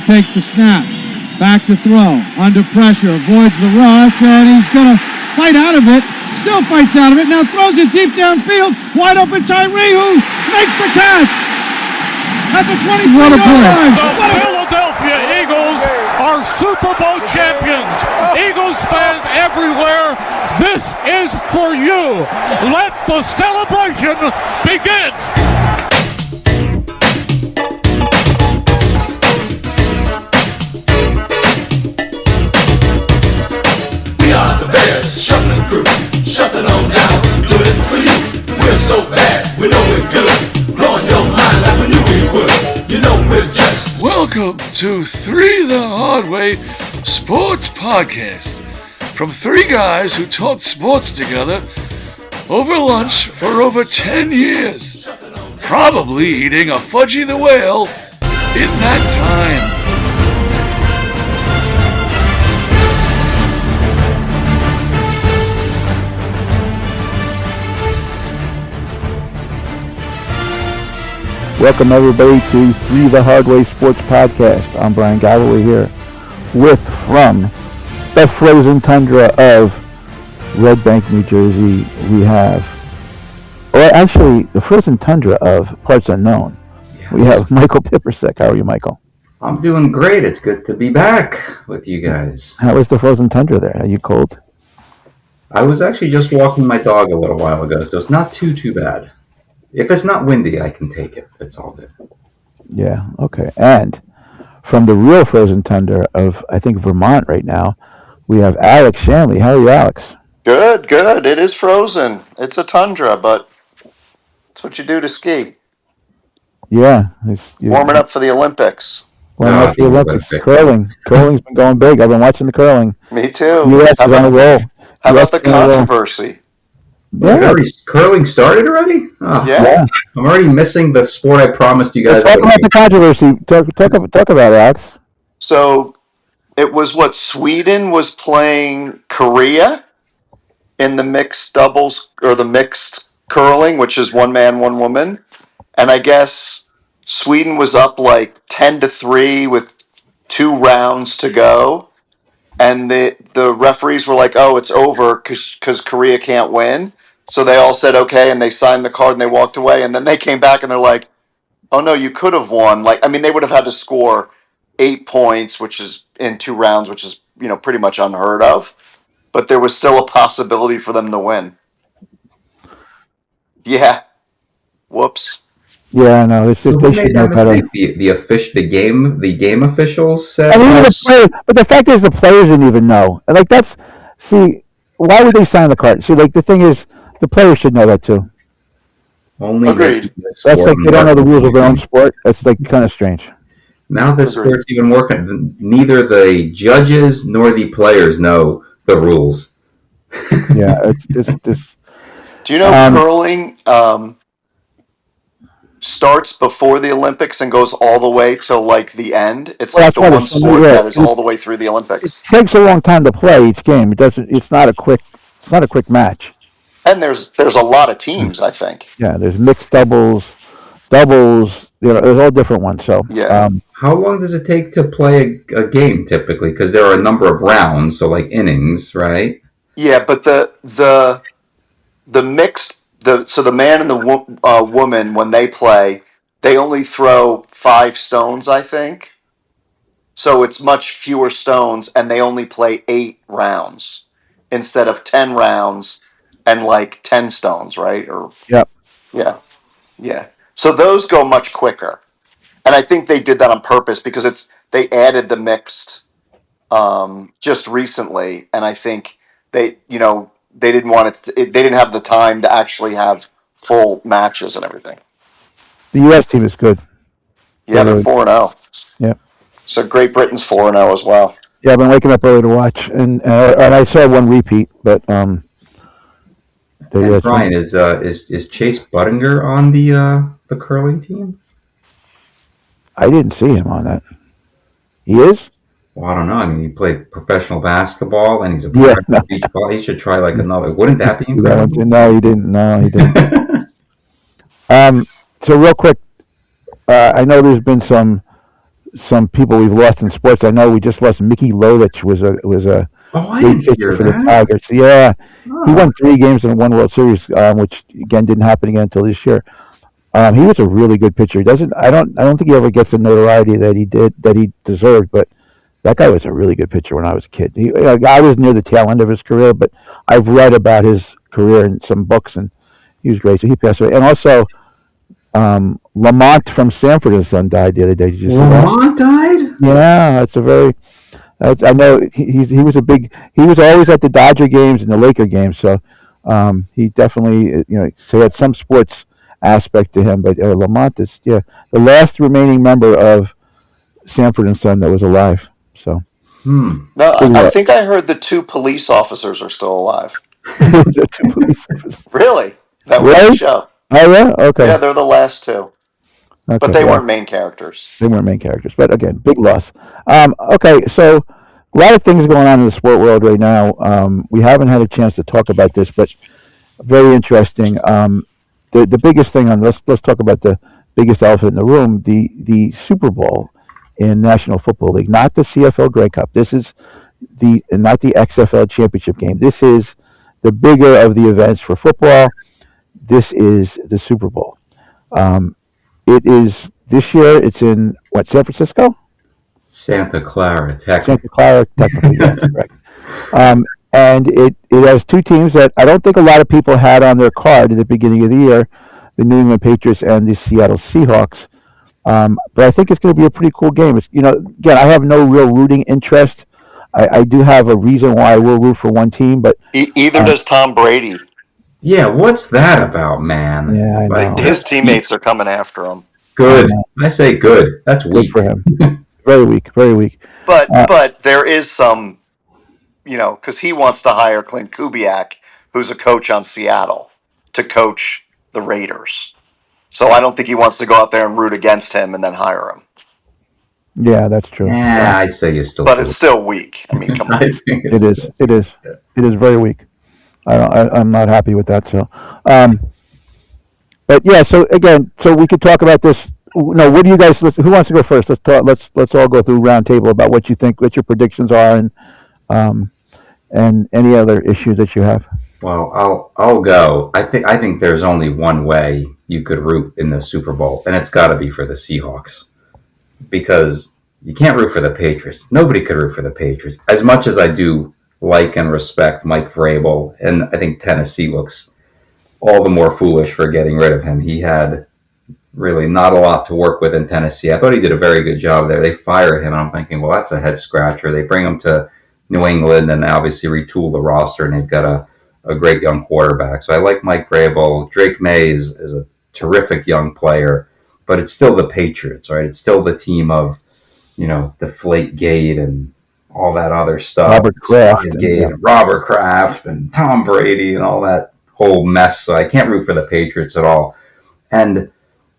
Takes the snap, back to throw, under pressure, avoids the rush, and he's going to fight out of it, still fights out of it, now throws it deep downfield, wide open Tyree, who makes the catch at the 23-yard line. The Philadelphia Eagles are Super Bowl champions. Eagles fans everywhere, this is for you. Let the celebration begin. Shuffling crew, shuffling on down, do it for you. We're so bad, we know we're good. Blowing your mind like we knew we would. You know we're just. Welcome to 3 the Hard Way Sports Podcast. From 3 guys who talked sports together over lunch for over 10 years. Probably eating a Fudgy the Whale in that time. Welcome everybody to 3 the Hard Way Sports Podcast. I'm Bryan Galloway here from the frozen tundra of Red Bank, New Jersey. We have, actually the frozen tundra of parts unknown. Yes. We have Michael Pipersek. How are you, Michael? I'm doing great. It's good to be back with you guys. How is the frozen tundra there? Are you cold? I was actually just walking my dog a little while ago, so it's not too bad. If it's not windy, I can take it. It's all good. Yeah, okay. And from the real frozen tundra of, I think, Vermont right now, we have Alex Shanley. How are you, Alex? Good. It is frozen. It's a tundra, but it's what you do to ski. Yeah. Warming up for the Olympics. Warming up for the Olympics. Curling's been going big. I've been watching the curling. Me too. U.S. is on a roll. How about the controversy? Yeah. Curling started already? Oh, yeah. I'm already missing the sport I promised you guys. Talk about the controversy. Talk about it, Alex. So it was Sweden was playing Korea in the mixed doubles or the mixed curling, which is one man, one woman. And I guess Sweden was up like 10-3 with 2 rounds to go. And the referees were like, oh, it's over because Korea can't win. So they all said, okay, and they signed the card and they walked away. And then they came back and they're like, oh, no, you could have won. They would have had to score 8 points, which is in 2 rounds, which is, pretty much unheard of. But there was still a possibility for them to win. Yeah. Whoops. Yeah, no, it's just, so they should know better. The game officials said. But the fact is, the players didn't even know. Why would they sign the card? See, the thing is, the players should know that too. Only agreed. That's like they don't know the rules of their own sport. That's kind of strange. Now the sport's even working. Neither the judges nor the players know the rules. Yeah, it's Do you know curling starts before the Olympics and goes all the way till the end? It's the one sport that is all the way through the Olympics. It takes a long time to play each game. It's not a quick match. And there's a lot of teams, I think. Yeah, there's mixed doubles. There's all different ones. So yeah. How long does it take to play a game typically? Because there are a number of rounds, so innings, right? Yeah, but the mixed. So the man and the woman, when they play, they only throw 5 stones, I think. So it's much fewer stones, and they only play 8 rounds instead of 10 rounds and 10 stones, right? Yep. Yeah. So those go much quicker, and I think they did that on purpose because they added the mixed just recently, and I think they didn't want it. They didn't have the time to actually have full matches and everything. The U.S. team is good. Yeah, they're 4-0. Yeah. So Great Britain's 4-0 as well. Yeah, I've been waking up early to watch, and I saw one repeat, but Bryan, is Chase Buttinger on the curling team? I didn't see him on that. He is? Well, I don't know. I mean, he played professional basketball, and he's a professional beach ball. He should try another. Wouldn't that be incredible? No, he didn't. So real quick, I know there's been some some people we've lost in sports. I know we just lost Mickey Lovich was a Oh, I great didn't pitcher hear for the that. Tigers. Yeah, he Oh. won 3 games and 1 World Series, which again didn't happen again until this year. He was a really good pitcher. I don't think he ever gets the notoriety that he deserved, but that guy was a really good pitcher when I was a kid. I was near the tail end of his career, but I've read about his career in some books, and he was great. So he passed away. And also, Lamont from Sanford and Son died the other day. Did you see that? Lamont died? Yeah, it's a very. I know he was a big. He was always at the Dodger games and the Laker games, so he definitely so he had some sports aspect to him. But Lamont is the last remaining member of Sanford and Son that was alive. So No, I think I heard the 2 police officers are still alive. Really? That was the Really? show. Oh yeah, okay. Yeah, they're the last 2. Okay, But they well, weren't main characters. they weren't main characters, but again, big loss. Okay, so a lot of things going on in the sport world right now. We haven't had a chance to talk about this, but very interesting. The biggest thing on let's talk about the biggest elephant in the room, the Super Bowl in National Football League, not the CFL Grey Cup. This is not the XFL championship game. This is the bigger of the events for football. This is the Super Bowl. It is this year. It's in San Francisco? Santa Clara, Santa technically. Clara, technically, yes, correct. And it has 2 teams that I don't think a lot of people had on their card at the beginning of the year, the New England Patriots and the Seattle Seahawks. But I think it's going to be a pretty cool game. It's, again, I have no real rooting interest. I do have a reason why I will root for one team, but Either does Tom Brady. Yeah, what's that about, man? yeah, I know. His teammates are coming after him. Good. I say good. That's Good weak. for him. Very weak, very weak. But there is some, because he wants to hire Clint Kubiak, who's a coach on Seattle, to coach the Raiders. So I don't think he wants to go out there and root against him and then hire him. Yeah, that's true. Yeah, I say you still. But it's still weak. I mean, come on. I think It is. It is. It is very weak. I'm not happy with that. So, but yeah. So again, so we could talk about this. No, what do you guys? Who wants to go first? Let's talk. Let's all go through round table about what you think, what your predictions are, and any other issues that you have. Well, I'll go. I think there's only one way you could root in the Super Bowl, and it's got to be for the Seahawks, because you can't root for the Patriots. Nobody could root for the Patriots. As much as I do like and respect Mike Vrabel, and I think Tennessee looks all the more foolish for getting rid of him. He had really not a lot to work with in Tennessee. I thought he did a very good job there. They fire him, and I'm thinking, well, that's a head scratcher. They bring him to New England and obviously retool the roster, and they've got a great young quarterback. So I like Mike Vrabel. Drake May is a terrific young player, but it's still the Patriots, right? It's still the team of, Deflategate and all that other stuff. Robert Kraft and Tom Brady and all that whole mess. So I can't root for the Patriots at all. And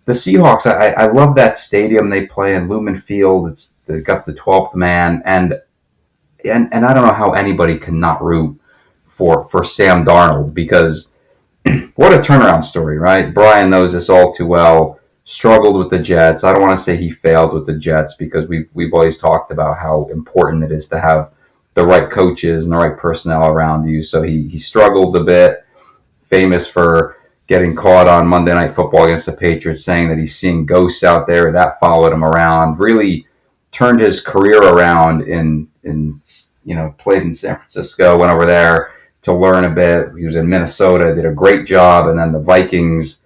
the Seahawks, I love that stadium they play in, Lumen Field. They got the 12th man, and I don't know how anybody can not root for Sam Darnold, because what a turnaround story, right? Bryan knows this all too well. Struggled with the Jets. I don't want to say he failed with the Jets, because we've always talked about how important it is to have the right coaches and the right personnel around you. So he struggled a bit, famous for getting caught on Monday Night Football against the Patriots, saying that he's seeing ghosts out there. That followed him around, really turned his career around played in San Francisco, went over there to learn a bit. He was in Minnesota, did a great job, and then the Vikings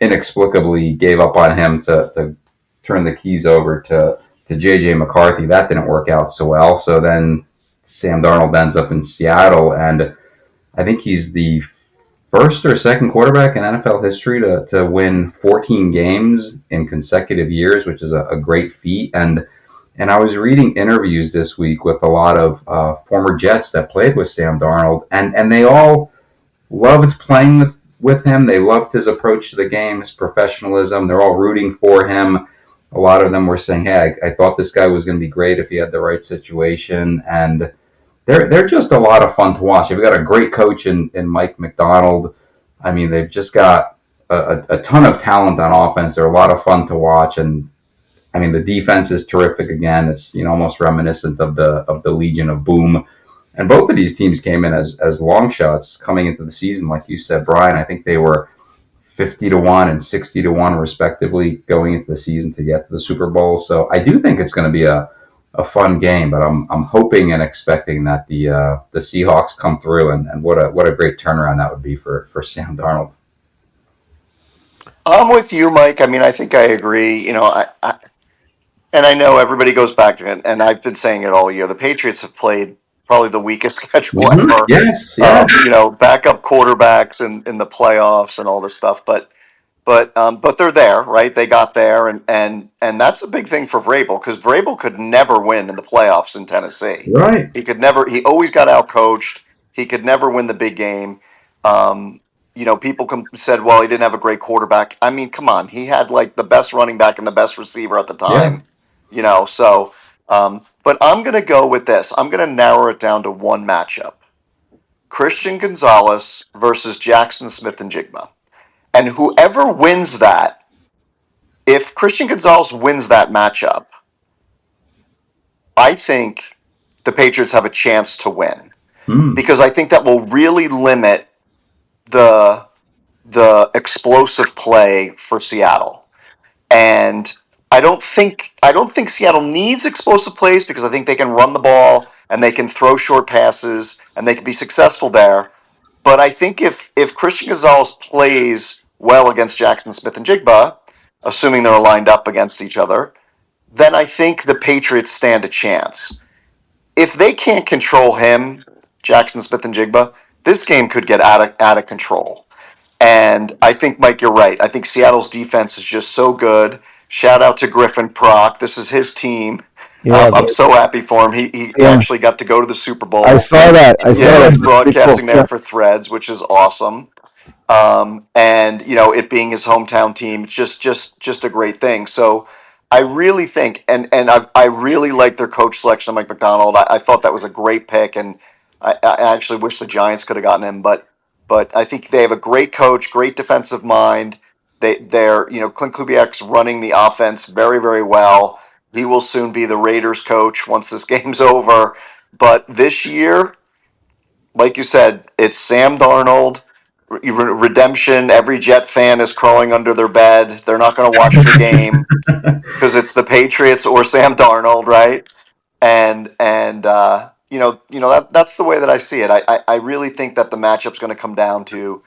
inexplicably gave up on him to turn the keys over to J.J. McCarthy. That didn't work out so well. So then Sam Darnold ends up in Seattle, and I think he's the first or second quarterback in NFL history to win 14 games in consecutive years, which is a great feat. And I was reading interviews this week with a lot of former Jets that played with Sam Darnold, and they all loved playing with him. They loved his approach to the game, his professionalism. They're all rooting for him. A lot of them were saying, hey, I thought this guy was going to be great if he had the right situation. And they're just a lot of fun to watch. They've got a great coach in Mike McDonald. I mean, they've just got a ton of talent on offense. They're a lot of fun to watch. And I mean, the defense is terrific again. It's almost reminiscent of the Legion of Boom. And both of these teams came in as long shots coming into the season, like you said, Brian. I think they were 50-1 and 60-1 respectively going into the season to get to the Super Bowl. So I do think it's going to be a fun game, but I'm hoping and expecting that the Seahawks come through, and what a great turnaround that would be for Sam Darnold. I'm with you, Mike. I mean, I think I agree. And I know everybody goes back to it, and I've been saying it all year. The Patriots have played probably the weakest schedule ever. Yes. Backup quarterbacks in the playoffs and all this stuff, but they're there, right? They got there, and that's a big thing for Vrabel, because Vrabel could never win in the playoffs in Tennessee. Right. He could never. He always got outcoached. He could never win the big game. People said, well, he didn't have a great quarterback. I mean, come on, he had like the best running back and the best receiver at the time. But I'm going to go with this. I'm going to narrow it down to one matchup: Christian Gonzalez versus Jackson Smith and Jigma. And whoever wins that, if Christian Gonzalez wins that matchup, I think the Patriots have a chance to win, because I think that will really limit the explosive play for Seattle. And I don't think Seattle needs explosive plays, because I think they can run the ball and they can throw short passes and they can be successful there. But I think if Christian Gonzalez plays well against Jackson Smith and Jigba, assuming they're lined up against each other, then I think the Patriots stand a chance. If they can't control him, Jackson Smith and Jigba, this game could get out of control. And I think, Mike, you're right. I think Seattle's defense is just so good. Shout out to Griffin Prock. This is his team. Yeah, I'm so happy for him. He actually got to go to the Super Bowl. I saw that. He's broadcasting there for Threads, which is awesome. And it being his hometown team, it's just a great thing. So I really think, and I really like their coach selection of Mike McDonald. I thought that was a great pick, and I actually wish the Giants could have gotten him, but I think they have a great coach, great defensive mind. They're Clint Kubiak's running the offense very, very well. He will soon be the Raiders coach once this game's over. But this year, like you said, it's Sam Darnold. Redemption. Every Jet fan is crawling under their bed. They're not going to watch the game because it's the Patriots or Sam Darnold, right? And that's the way that I see it. I really think that the matchup's going to come down to,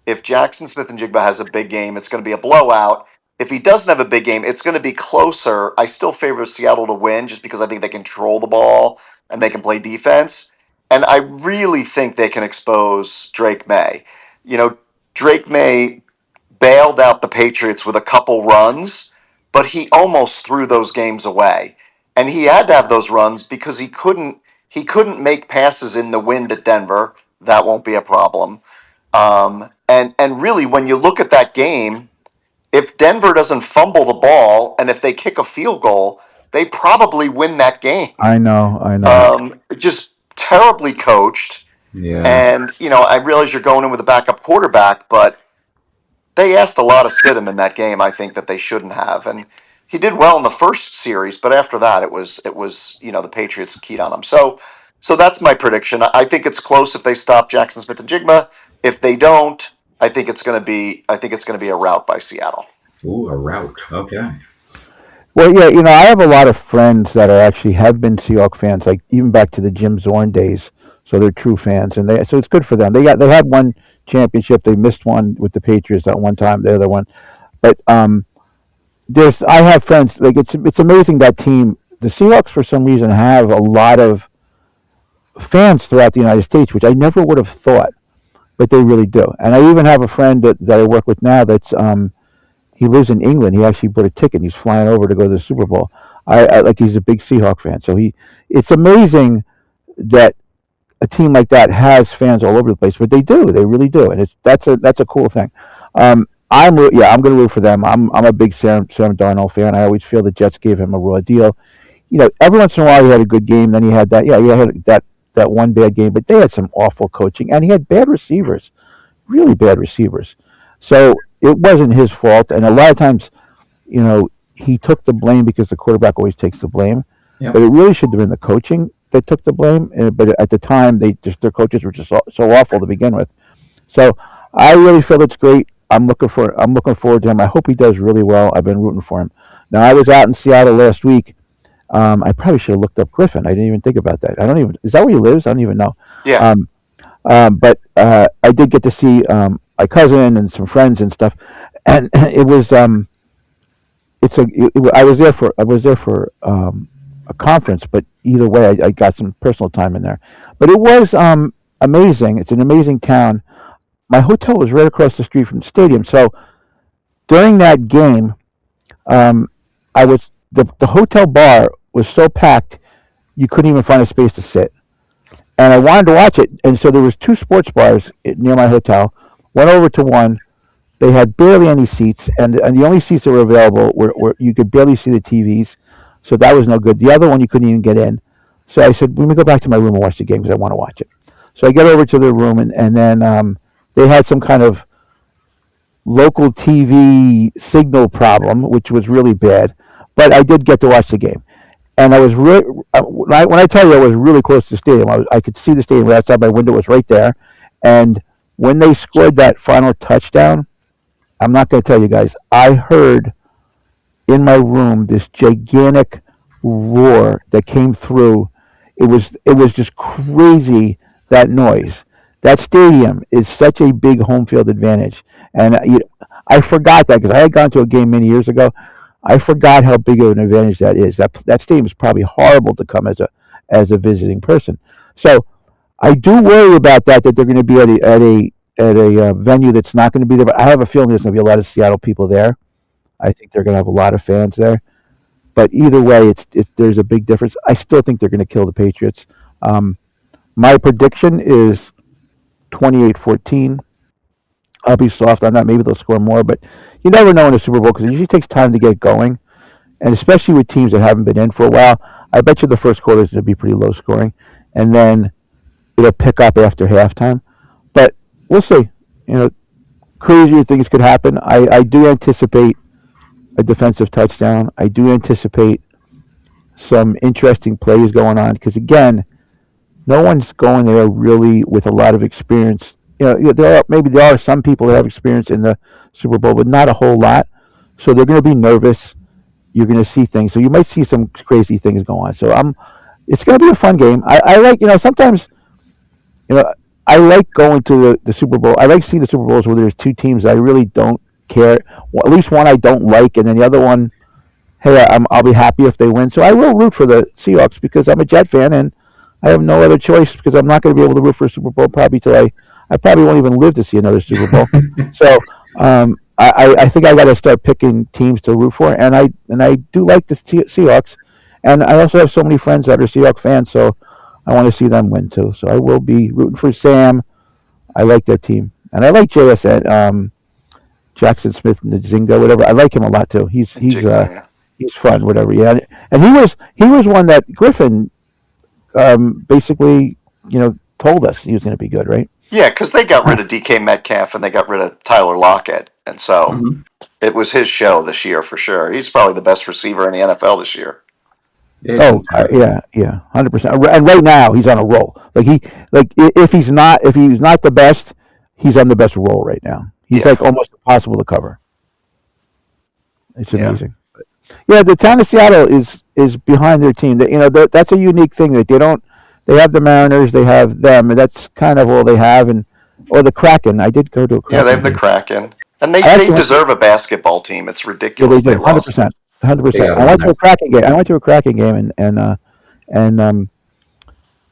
if Jackson Smith and Jigba has a big game, it's going to be a blowout. If he doesn't have a big game, it's going to be closer. I still favor Seattle to win, just because I think they control the ball and they can play defense. And I really think they can expose Drake May. Drake May bailed out the Patriots with a couple runs, but he almost threw those games away. And he had to have those runs because he couldn't make passes in the wind at Denver. That won't be a problem. And really, when you look at that game, if Denver doesn't fumble the ball and if they kick a field goal, they probably win that game. I know. Just terribly coached. Yeah. And, I realize you're going in with a backup quarterback, but they asked a lot of Stidham in that game, I think, that they shouldn't have. And he did well in the first series, but after that, it was the Patriots keyed on him. So that's my prediction. I think it's close if they stop Jackson Smith and Jigma. If they don't, I think it's going to be a rout by Seattle. Ooh, a rout. Okay. Well, yeah, I have a lot of friends that have been Seahawks fans, like even back to the Jim Zorn days. So they're true fans, and so it's good for them. They had one championship. They missed one with the Patriots at one time. The other one, but I have friends, like it's amazing, that team. The Seahawks, for some reason, have a lot of fans throughout the United States, which I never would have thought, but they really do. And I even have a friend that I work with now that's he lives in England. He actually bought a ticket. He's flying over to go to the Super Bowl. He's a big Seahawks fan. So it's amazing that a team like that has fans all over the place, but they really do, and that's a cool thing. I'm going to root for them. I'm a big Sam Darnold fan. I always feel the Jets gave him a raw deal. Every once in a while he had a good game, then he had that. Yeah, he had that one bad game, but they had some awful coaching, and he had bad receivers, really bad receivers. So it wasn't his fault, and a lot of times, he took the blame because the quarterback always takes the blame. Yep. But it really should have been the coaching that took the blame. But at the time, their coaches were just so awful to begin with. So I really feel it's great. I'm looking forward to him. I hope he does really well. I've been rooting for him. Now I was out in Seattle last week. I probably should have looked up Griffin. I didn't even think about that. Is that where he lives? I don't even know. Yeah. But I did get to see my cousin and some friends and stuff, and it was I was there for a conference, but either way, I got some personal time in there. But it was amazing. It's an amazing town. My hotel was right across the street from the stadium, so during that game, I was the hotel bar was so packed you couldn't even find a space to sit, and I wanted to watch it. And so there was two sports bars near my hotel. Went over to one. They had barely any seats, and the only seats that were available were you could barely see the TVs, so that was no good. The other one you couldn't even get in. So I said, let me go back to my room and watch the game because I want to watch it. So I get over to the room, and then they had some kind of local TV signal problem, which was really bad. But I did get to watch the game, and I was really when I tell you I was really close to the stadium. I could see the stadium right outside my window. It was right there, and when they scored that final touchdown, I'm not going to tell you guys. I heard in my room this gigantic roar that came through. It was just crazy, that noise. That stadium is such a big home field advantage, and I forgot that because I had gone to a game many years ago. I forgot how big of an advantage that is. That stadium is probably horrible to come as a visiting person. So I do worry about that they're going to be at a venue that's not going to be there. But I have a feeling there's going to be a lot of Seattle people there. I think they're going to have a lot of fans there. But either way, there's a big difference. I still think they're going to kill the Patriots. My prediction is 28-14. I'll be soft on that. Maybe they'll score more, but you never know in the Super Bowl because it usually takes time to get going, and especially with teams that haven't been in for a while. I bet you the first quarter is going to be pretty low scoring, and then it'll pick up after halftime. But we'll see. Crazier things could happen. I do anticipate a defensive touchdown. I do anticipate some interesting plays going on because, again, no one's going there really with a lot of experience. There are some people that have experience in the Super Bowl, but not a whole lot. So they're going to be nervous. You're going to see things. So you might see some crazy things go on. So it's going to be a fun game. I like, sometimes, I like going to the Super Bowl. I like seeing the Super Bowls where there's two teams I really don't care. Well, at least one I don't like, and then the other one, hey, I'll be happy if they win. So I will root for the Seahawks because I'm a Jet fan, and I have no other choice because I'm not going to be able to root for a Super Bowl probably till I probably won't even live to see another Super Bowl. So I think I got to start picking teams to root for, and I do like the Seahawks, and I also have so many friends that are Seahawks fans, so I want to see them win too. So I will be rooting for Sam. I like that team, and I like JSN, Jackson Smith Nzinga, whatever. I like him a lot too. He's fun, whatever. Yeah, and he was one that Griffin basically told us he was going to be good, right? Yeah, because they got rid of DK Metcalf and they got rid of Tyler Lockett, and so it was his show this year for sure. He's probably the best receiver in the NFL this year. Yeah, 100%. And right now he's on a roll. If he's not the best, he's on the best roll right now. He's like almost impossible to cover. It's amazing. Yeah, the town of Seattle is behind their team. That's a unique thing that they don't. They have the Mariners, they have them, and that's kind of all they have. Or the Kraken. I did go to a Kraken. Yeah, they have the Kraken, and they deserve a basketball team. It's ridiculous. Yeah, they do. 100%. 100%. I went to a Kraken game. and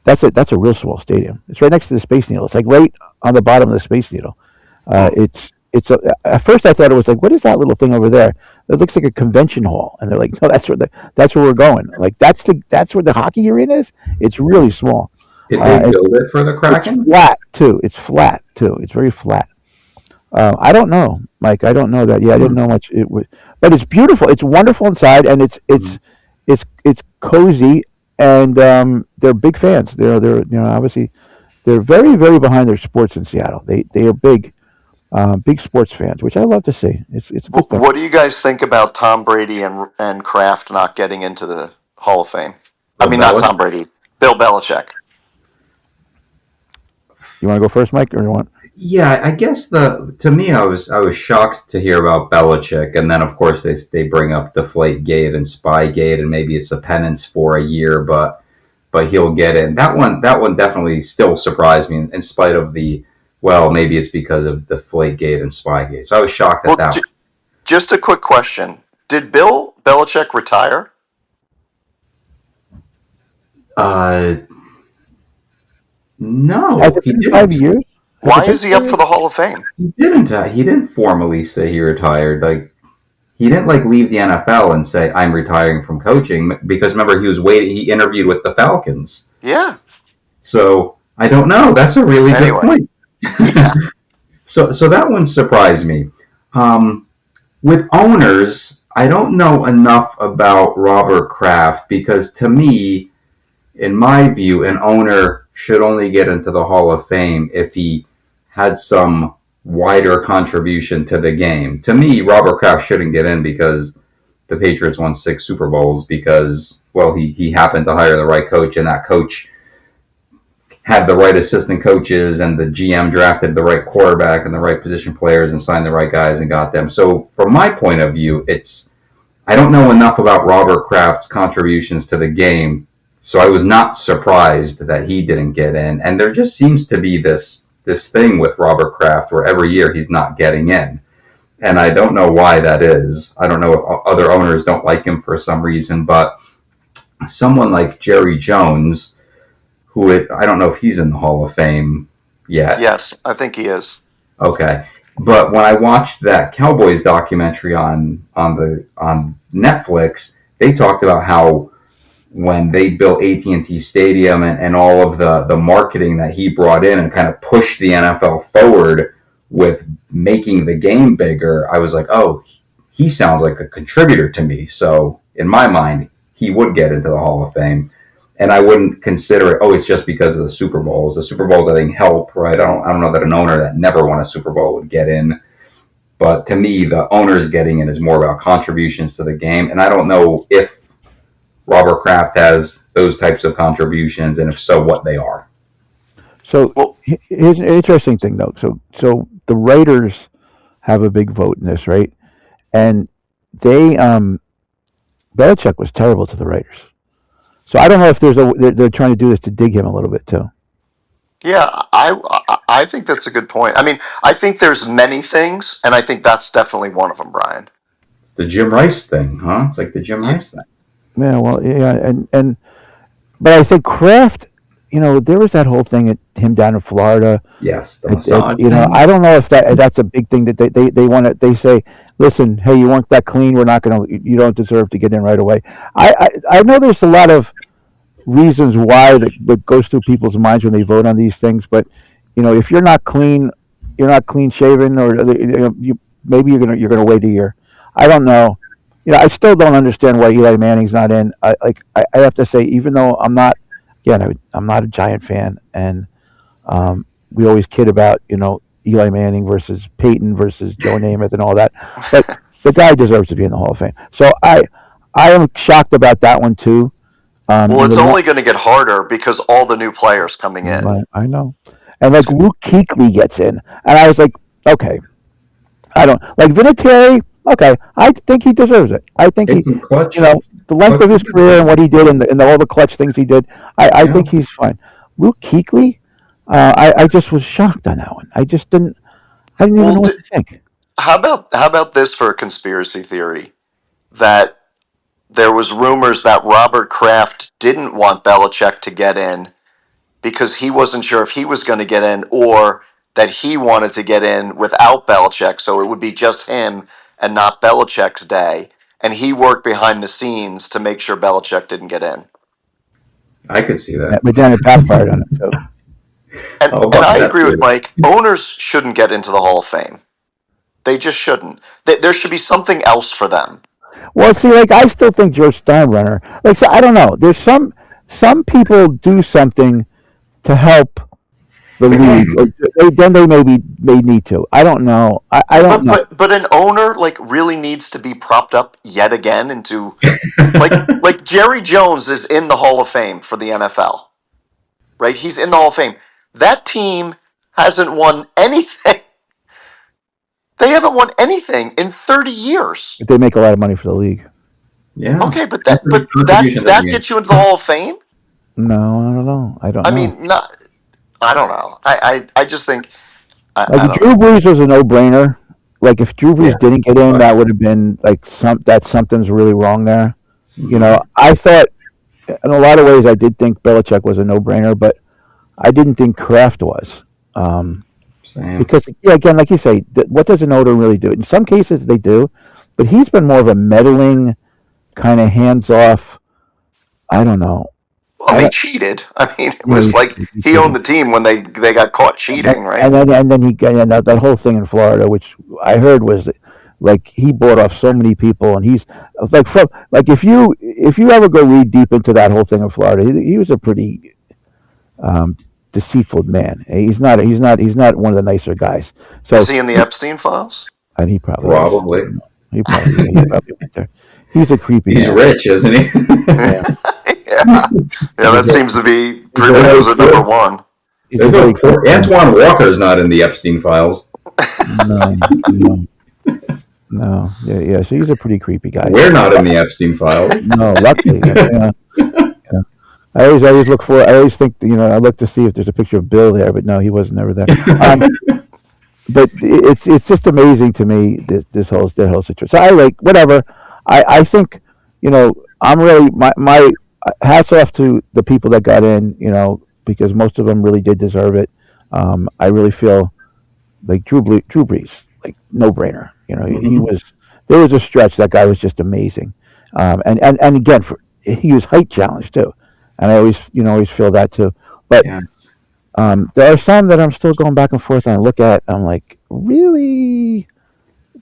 that's a real small stadium. It's right next to the Space Needle. It's like right on the bottom of the Space Needle. At first I thought it was like, what is that little thing over there? It looks like a convention hall, and they're like, no, that's where we're going. Like that's where the hockey arena is. It's really small. Did they build it for the Kraken? It's flat too. It's very flat. I don't know, Mike. I don't know that. Yeah, I didn't know much. It was, but it's beautiful. It's wonderful inside, and it's cozy, and they're big fans. They're obviously they're very, very behind their sports in Seattle. They are big. big sports fans, which I love to see. It's a good thing. What do you guys think about Tom Brady and Kraft not getting into the Hall of Fame? I Bill mean, not Belichick? Tom Brady, Bill Belichick. You want to go first, Mike, or you want? Yeah, I guess to me, I was shocked to hear about Belichick, and then of course they bring up Deflategate and Spygate, and maybe it's a penance for a year, but he'll get in. That one definitely still surprised me, in spite of maybe it's because of Deflategate and Spygate. So I was shocked at that. Just a quick question: did Bill Belichick retire? No, Has it he been didn't. 5 years? Why is he up for the Hall of Fame? He didn't. He didn't formally say he retired. Like, he didn't leave the NFL and say I'm retiring from coaching, because remember he was waiting. He interviewed with the Falcons. Yeah. So I don't know. That's a really good point. Yeah. So that one surprised me. With owners, I don't know enough about Robert Kraft, because to me, in my view, an owner should only get into the Hall of Fame if he had some wider contribution to the game. To me, Robert Kraft shouldn't get in because the Patriots won 6 Super Bowls, because, he happened to hire the right coach, and that coach had the right assistant coaches, and the GM drafted the right quarterback and the right position players and signed the right guys and got them. So from my point of view, I don't know enough about Robert Kraft's contributions to the game, so I was not surprised that he didn't get in. And there just seems to be this thing with Robert Kraft where every year he's not getting in. And I don't know why that is. I don't know if other owners don't like him for some reason, but someone like Jerry Jones, I don't know if he's in the Hall of Fame yet. Yes, I think he is. Okay. But when I watched that Cowboys documentary on Netflix, they talked about how when they built AT&T Stadium and all of the marketing that he brought in and kind of pushed the NFL forward with making the game bigger, I was like, oh, he sounds like a contributor to me. So in my mind, he would get into the Hall of Fame. And I wouldn't consider it, it's just because of the Super Bowls. The Super Bowls, I think, help, right? I don't know that an owner that never won a Super Bowl would get in. But to me, the owners getting in is more about contributions to the game. And I don't know if Robert Kraft has those types of contributions, and if so, what they are. So here's an interesting thing, though. So the writers have a big vote in this, right? And Belichick was terrible to the writers. So I don't know if they're trying to do this to dig him a little bit too. Yeah, I think that's a good point. I mean, I think there's many things, and I think that's definitely one of them, Brian. It's the Jim Rice thing, huh? It's like the Jim Rice thing. Yeah, but I think Kraft, there was that whole thing at him down in Florida. Yes, the massage. I don't know if that's a big thing that they want to. They say, listen, hey, you weren't that clean. You don't deserve to get in right away. I know there's a lot of reasons why that goes through people's minds when they vote on these things, but if you're not clean shaven, or maybe you're gonna wait a year. I don't know. I still don't understand why Eli Manning's not in. I have to say, even though I'm not a Giant fan, and we always kid about Eli Manning versus Peyton versus Joe Namath and all that, but the guy deserves to be in the Hall of Fame. So I am shocked about that one too. It's only going to get harder because all the new players coming in. I know, and Luke Kuechly gets in, and I was like, okay, I don't like Vinatieri. Okay, I think he deserves it. I think the length of his career and what he did, and all the clutch things he did, I think he's fine. Luke Kuechly, I just was shocked on that one. I didn't even know what to think. How about this for a conspiracy theory? That there was rumors that Robert Kraft didn't want Belichick to get in because he wasn't sure if he was going to get in, or that he wanted to get in without Belichick, so it would be just him and not Belichick's day, and he worked behind the scenes to make sure Belichick didn't get in. I could see that. But then it backfired on him too. And I agree with Mike. Owners shouldn't get into the Hall of Fame. They just shouldn't. There should be something else for them. Well, see, I still think George Steinbrenner. So I don't know. There's some people do something to help the league. Then they may need to. I don't know. I don't know. But an owner like really needs to be propped up yet again into like Jerry Jones is in the Hall of Fame for the NFL, right? He's in the Hall of Fame. That team hasn't won anything. They haven't won anything in 30 years. But they make a lot of money for the league. Yeah. Okay, but that gets you into the Hall of Fame? No, I don't know. I don't know. I mean, not. I don't know. I just think. Like Drew Brees was a no-brainer. Like if Drew Brees didn't get in, that would have been like something's really wrong there. You know, I thought in a lot of ways I did think Belichick was a no-brainer, but I didn't think Kraft was. Same. Because again, like you say, what does an owner really do? In some cases they do, but he's been more of a meddling, kind of hands-off. I don't know. Well, he cheated. I mean, it was like he owned the team when they got caught cheating, right? And then he got that whole thing in Florida, which I heard was like he bought off so many people, and he's like if you ever go read deep into that whole thing in Florida, he was a pretty deceitful man. He's not one of the nicer guys. So is he in the Epstein files? And he probably he probably went there. He's a creepy. He's rich, isn't he? Yeah. Yeah, that seems to be prerequisite number one. Antoine Walker's not in the Epstein files. No. Yeah. So he's a pretty creepy guy. We're not in the Epstein files. No, luckily. I always look for. I always think I look to see if there's a picture of Bill there, but no, he wasn't ever there. But it's just amazing to me this whole situation. So I like whatever. I think I'm really my hats off to the people that got in, because most of them really did deserve it. I really feel like Drew Brees, like no brainer. He was. There was a stretch that guy was just amazing, and again he was height challenged too, and I always feel that too. But there are some that I'm still going back and forth and I look at. I'm like, really.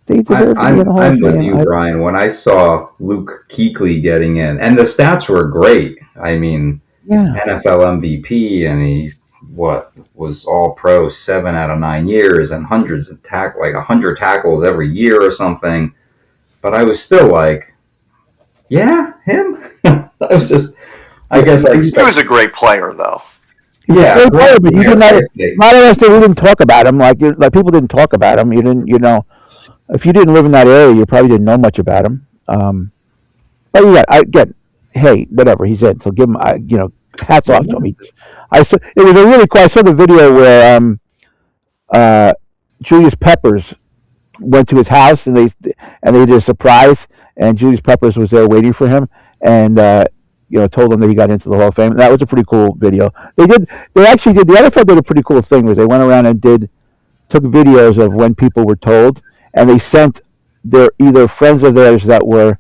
I'm with you, Bryan. When I saw Luke Kuechly getting in, and the stats were great. I mean, NFL MVP, and he was All Pro 7 out of 9 years, and hundreds of 100 tackles every year or something. But I was still like, yeah, him. I was just, I guess I expected. He was a great player, though. Yeah, great player, but you not unless we didn't talk about him. Like people didn't talk about him. You didn't, If you didn't live in that area, you probably didn't know much about him. But hey, whatever, he's in. So give him, hats off to him. It was a really cool. I saw the video where Julius Peppers went to his house and they did a surprise, and Julius Peppers was there waiting for him, and told him that he got into the Hall of Fame. And that was a pretty cool video. The NFL did a pretty cool thing, was they went around and took videos of when people were told. And they sent their either friends of theirs that were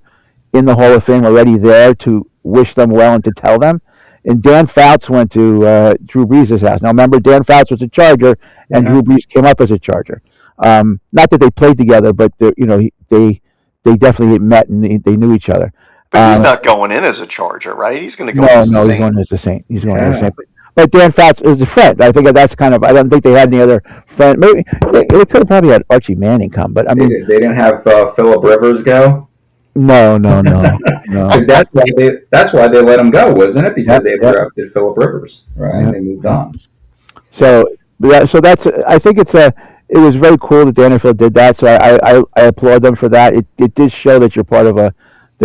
in the Hall of Fame already there to wish them well and to tell them. And Dan Fouts went to Drew Brees' house. Now, remember, Dan Fouts was a Charger, and Drew Brees came up as a Charger. Not that they played together, but they definitely met and they knew each other. But he's not going in as a Charger, right? He's going to go. No, he's going as a Saint. He's going as a Saint. But Dan Fouts is a friend. I think that's I don't think they had any other friend. Maybe they could have probably had Archie Manning come, but I mean, they didn't have Phillip Rivers go. No. Because that's why they let him go, wasn't it? Because they drafted Phillip Rivers, right? They moved on. So that's. I think it was very cool that the NFL did that. So I applaud them for that. It did show that they're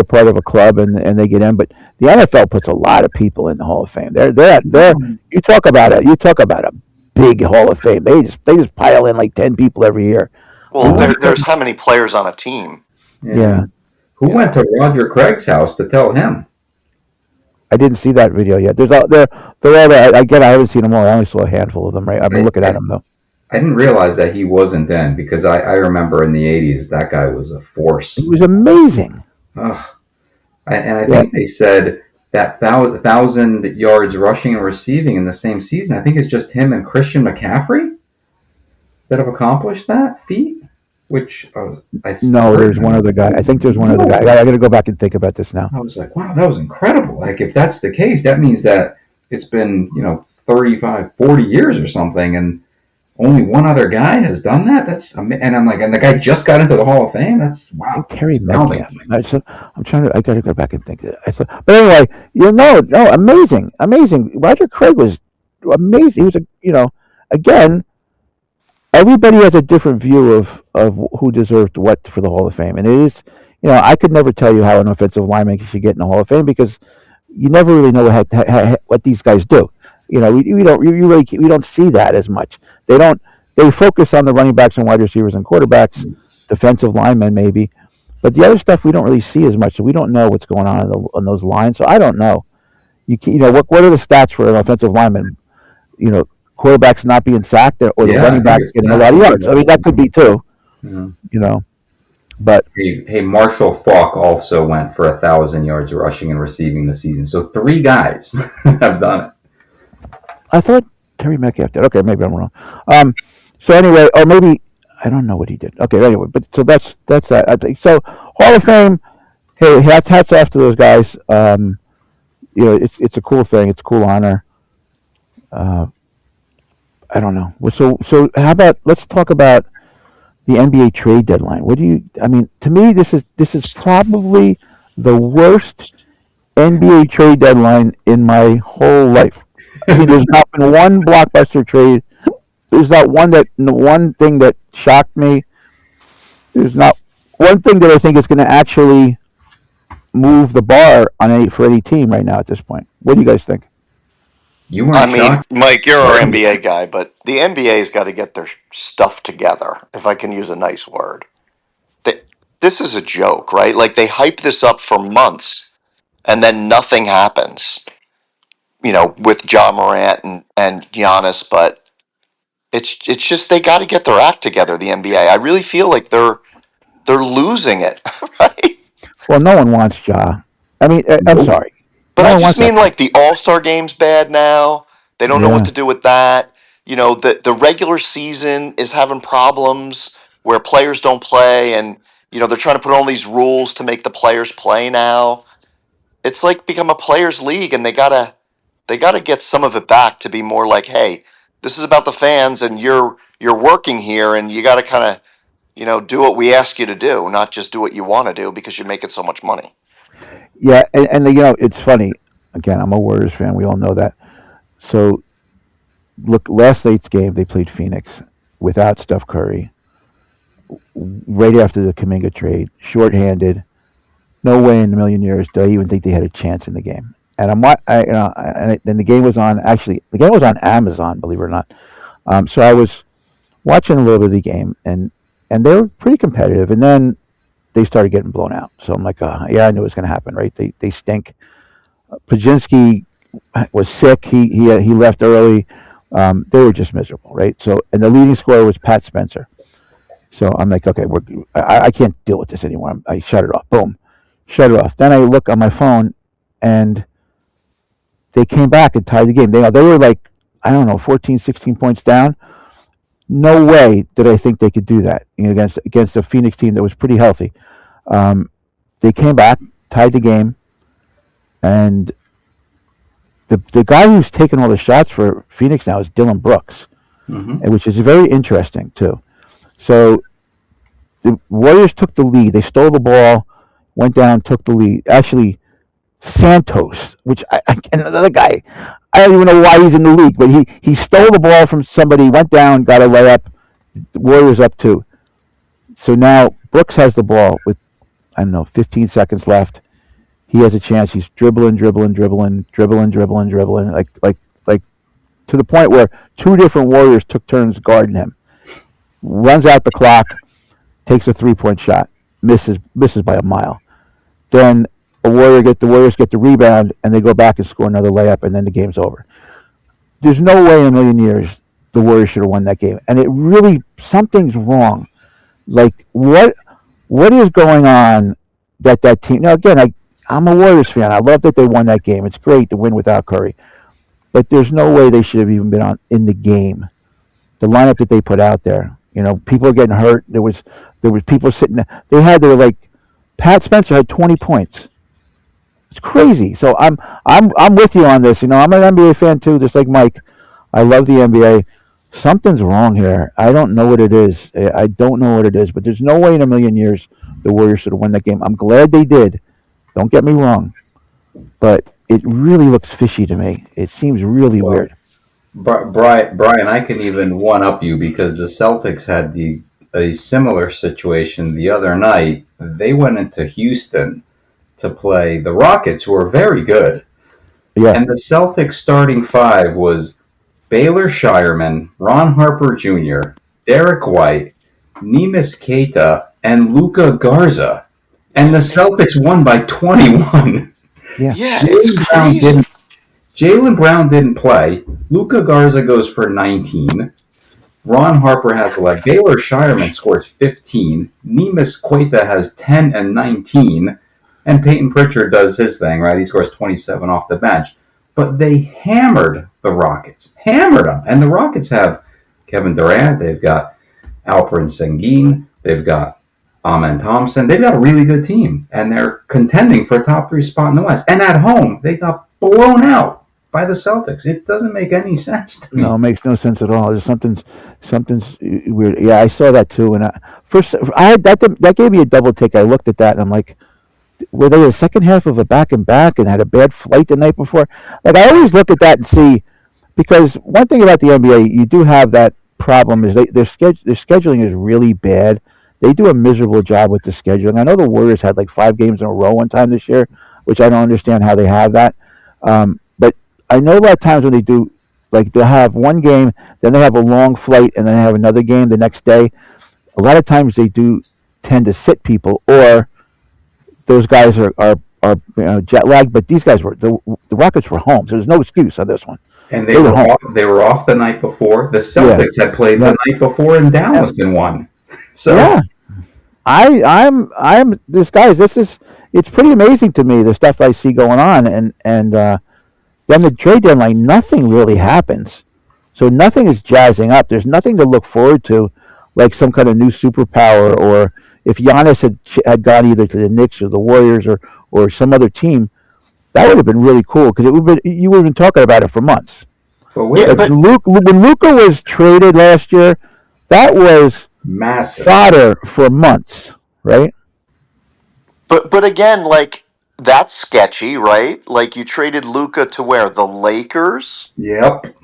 part of a club and they get in, but the NFL puts a lot of people in the Hall of Fame. They're you talk about a big Hall of Fame. They just pile in like 10 people every year. Well, there's how many players on a team? Yeah. Who went to Roger Craig's house to tell him? I didn't see that video yet. They're all there. Again, I haven't seen them all. I only saw a handful of them. Right, I've been looking at them though. I didn't realize that he wasn't then, because I remember in the 80s that guy was a force. He was amazing. Ugh. And I think they said that 1,000 yards rushing and receiving in the same season, I think it's just him and Christian McCaffrey that have accomplished that feat. Which there's one other guy. I think there's one other guy. I got to go back and think about this now. I was like, wow, that was incredible. Like if that's the case, that means that it's been 35, 40 years or something, and only one other guy has done that. And I'm like, and the guy just got into the Hall of Fame. That's wow. Terry Metcalf. I'm trying to. I got to go back and think. But anyway, no, amazing. Roger Craig was amazing. He was again, everybody has a different view of who deserved what for the Hall of Fame, and it is, I could never tell you how an offensive lineman should get in the Hall of Fame because you never really know what these guys do. We don't see that as much. They focus on the running backs and wide receivers and quarterbacks, defensive linemen maybe, but the other stuff we don't really see as much. So we don't know what's going on those lines. So I don't know. What are the stats for an offensive lineman? Quarterbacks not being sacked or the running backs getting a lot of yards. I mean, that could be too. Yeah. But hey, Marshall Faulk also went for 1,000 yards rushing and receiving this season. So 3 guys have done it. I thought Terry Metcalf did. Okay, maybe I'm wrong. So anyway, or maybe I don't know what he did. Okay, anyway, but so that's that. I think so. Hall of Fame. Hey, hats off to those guys. It's a cool thing. It's a cool honor. I don't know. So how about let's talk about the NBA trade deadline. To me, this is probably the worst NBA trade deadline in my whole life. There's not been one blockbuster trade. There's not one thing that shocked me. There's not one thing that I think is going to actually move the bar for any team right now at this point. What do you guys think? Mike, you're our NBA guy, but the NBA's got to get their stuff together, if I can use a nice word. This is a joke, right? Like, they hype this up for months, and then nothing happens, with Ja Morant and Giannis, but it's just they got to get their act together, the NBA. I really feel like they're losing it, right? Well, no one wants Ja. I'm sorry. But I just mean, like, the All-Star game's bad now. They don't know what to do with that. The regular season is having problems where players don't play, and, they're trying to put all these rules to make the players play now. It's like become a players' league, and they gotta get some of it back to be more like, hey, this is about the fans, and you're working here, and you gotta kind of, do what we ask you to do, not just do what you want to do because you're making so much money. Yeah, and it's funny. Again, I'm a Warriors fan. We all know that. So, look, last night's game, they played Phoenix without Steph Curry. Right after the Kuminga trade, shorthanded. No way in a million years do I even think they had a chance in the game. And then the game was on. Actually, the game was on Amazon, believe it or not. So I was watching a little bit of the game, and they were pretty competitive. And then they started getting blown out. So I'm like, I knew it was going to happen, right? They stink. Pajinski was sick. He left early. They were just miserable, right? So, and the leading scorer was Pat Spencer. So I'm like, okay, I can't deal with this anymore. I shut it off. Boom, shut it off. Then I look on my phone, and they came back and tied the game. They were like, 14, 16 points down. No way did I think they could do that against a Phoenix team that was pretty healthy. They came back, tied the game, and the guy who's taking all the shots for Phoenix now is Dylan Brooks, which is very interesting too. So the Warriors took the lead. They stole the ball, went down, took the lead. Actually, Santos, which another guy, I don't even know why he's in the league, but he stole the ball from somebody, went down, got a layup. The Warriors up 2. So now Brooks has the ball with 15 seconds left. He has a chance. He's dribbling, like to the point where 2 different Warriors took turns guarding him. Runs out the clock, takes a 3-point shot, misses by a mile. Then the Warriors get the rebound, and they go back and score another layup, and then the game's over. There's no way in a million years the Warriors should have won that game. And it really, something's wrong. Like, what is going on that team... Now, again, I'm a Warriors fan. I love that they won that game. It's great to win without Curry. But there's no way they should have even been in the game. The lineup that they put out there, people are getting hurt. There was people sitting there. They were Pat Spencer had 20 points. It's crazy. So I'm with you on this. I'm an NBA fan too, just like Mike. I love the NBA. Something's wrong here. I don't know what it is. I don't know what it is, but there's no way in a million years the Warriors should have won that game. I'm glad they did. Don't get me wrong, but it really looks fishy to me. It seems really Well, weird. Brian, I can even one up you because the Celtics had a similar situation the other night. They went into Houston to play the Rockets, who are very good. Yeah, And the Celtics starting five was Baylor Shireman, Ron Harper Jr., Derek White, Neemias Queta, and Luca Garza. And the Celtics won by 21. yeah. Yeah, it's Jalen Brown crazy. didn't Jalen Brown didn't play. Luca Garza goes for 19. Ron Harper has 11. Baylor Shireman scores 15. Neemias Queta has 10 and 19. And Peyton Pritchard does his thing, right? He scores 27 off the bench. But they hammered the Rockets. Hammered them. And the Rockets have Kevin Durant. They've got Alperen Sengun. They've got Amen Thompson. They've got a really good team. And they're contending for a top 3 spot in the West. And at home, they got blown out by the Celtics. It doesn't make any sense to No, me. it makes no sense at all. There's something's weird. Yeah, I saw that too, and first I had that gave me a double take. I looked at that and I'm like, were they the second half of a back and back and had a bad flight the night before? Like I always look at that and see because one thing about the NBA, you do have that problem is their scheduling is really bad. They do a miserable job with the scheduling. I know the Warriors had like 5 games in a row one time this year, which I don't understand how they have that. But I know a lot of times when they do, like they'll have one game, then they have a long flight, and then they have another game the next day. A lot of times they do tend to sit people, or those guys are jet lagged. But these guys were the Rockets were home, so there's no excuse on this one. And They were home. they were off the night before. The Yeah, Celtics had played yeah, the night before in Dallas and won. So yeah. I'm this guys. This is it's pretty amazing to me the stuff I see going on, and then the trade deadline, nothing really happens. So nothing is jazzing up. There's nothing to look forward to, like some kind of new superpower, or if Giannis had gone either to the Knicks or the Warriors or some other team, that would have been really cool because you would have been talking about it for months. but Yeah, wait, Like but When Luca was traded last year, that was massive. fodder for months, right? but again, like that's sketchy, right? Like you traded Luca to where? The Lakers? Yep.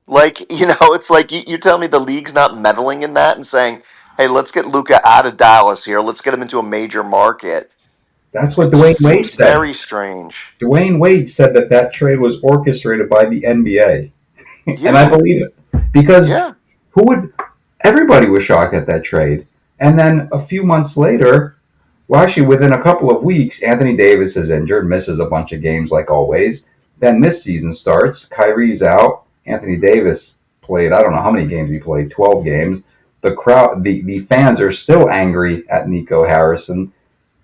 Like, it's like you tell me the league's not meddling in that and saying, hey, let's get Luca out of Dallas here. Let's get him into a major market. That's what It Dwayne just Wade seems said. very strange. Dwayne Wade said that trade was orchestrated by the NBA. And I Yeah, believe it. Because yeah, who would everybody was shocked at that trade. And then a few months later, well, actually, within a couple of weeks, Anthony Davis is injured, misses a bunch of games like always. Then this season starts. Kyrie's out. Anthony Davis played, I don't know how many games he played, 12 games. The fans are still angry at Nico Harrison.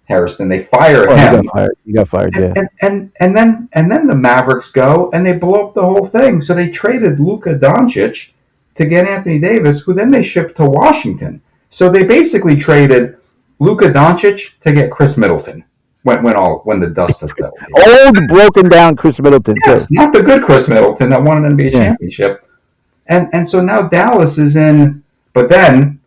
They fire Oh, he got him. fired. He got fired. Yeah. And then the Mavericks go and they blow up the whole thing. So they traded Luka Doncic to get Anthony Davis, who then they shipped to Washington. So they basically traded Luka Doncic to get Chris Middleton when the dust has settled. Old, broken down Chris Middleton too. Yes, not the good Chris Middleton that won an NBA Yeah. championship. And so now Dallas is in. But then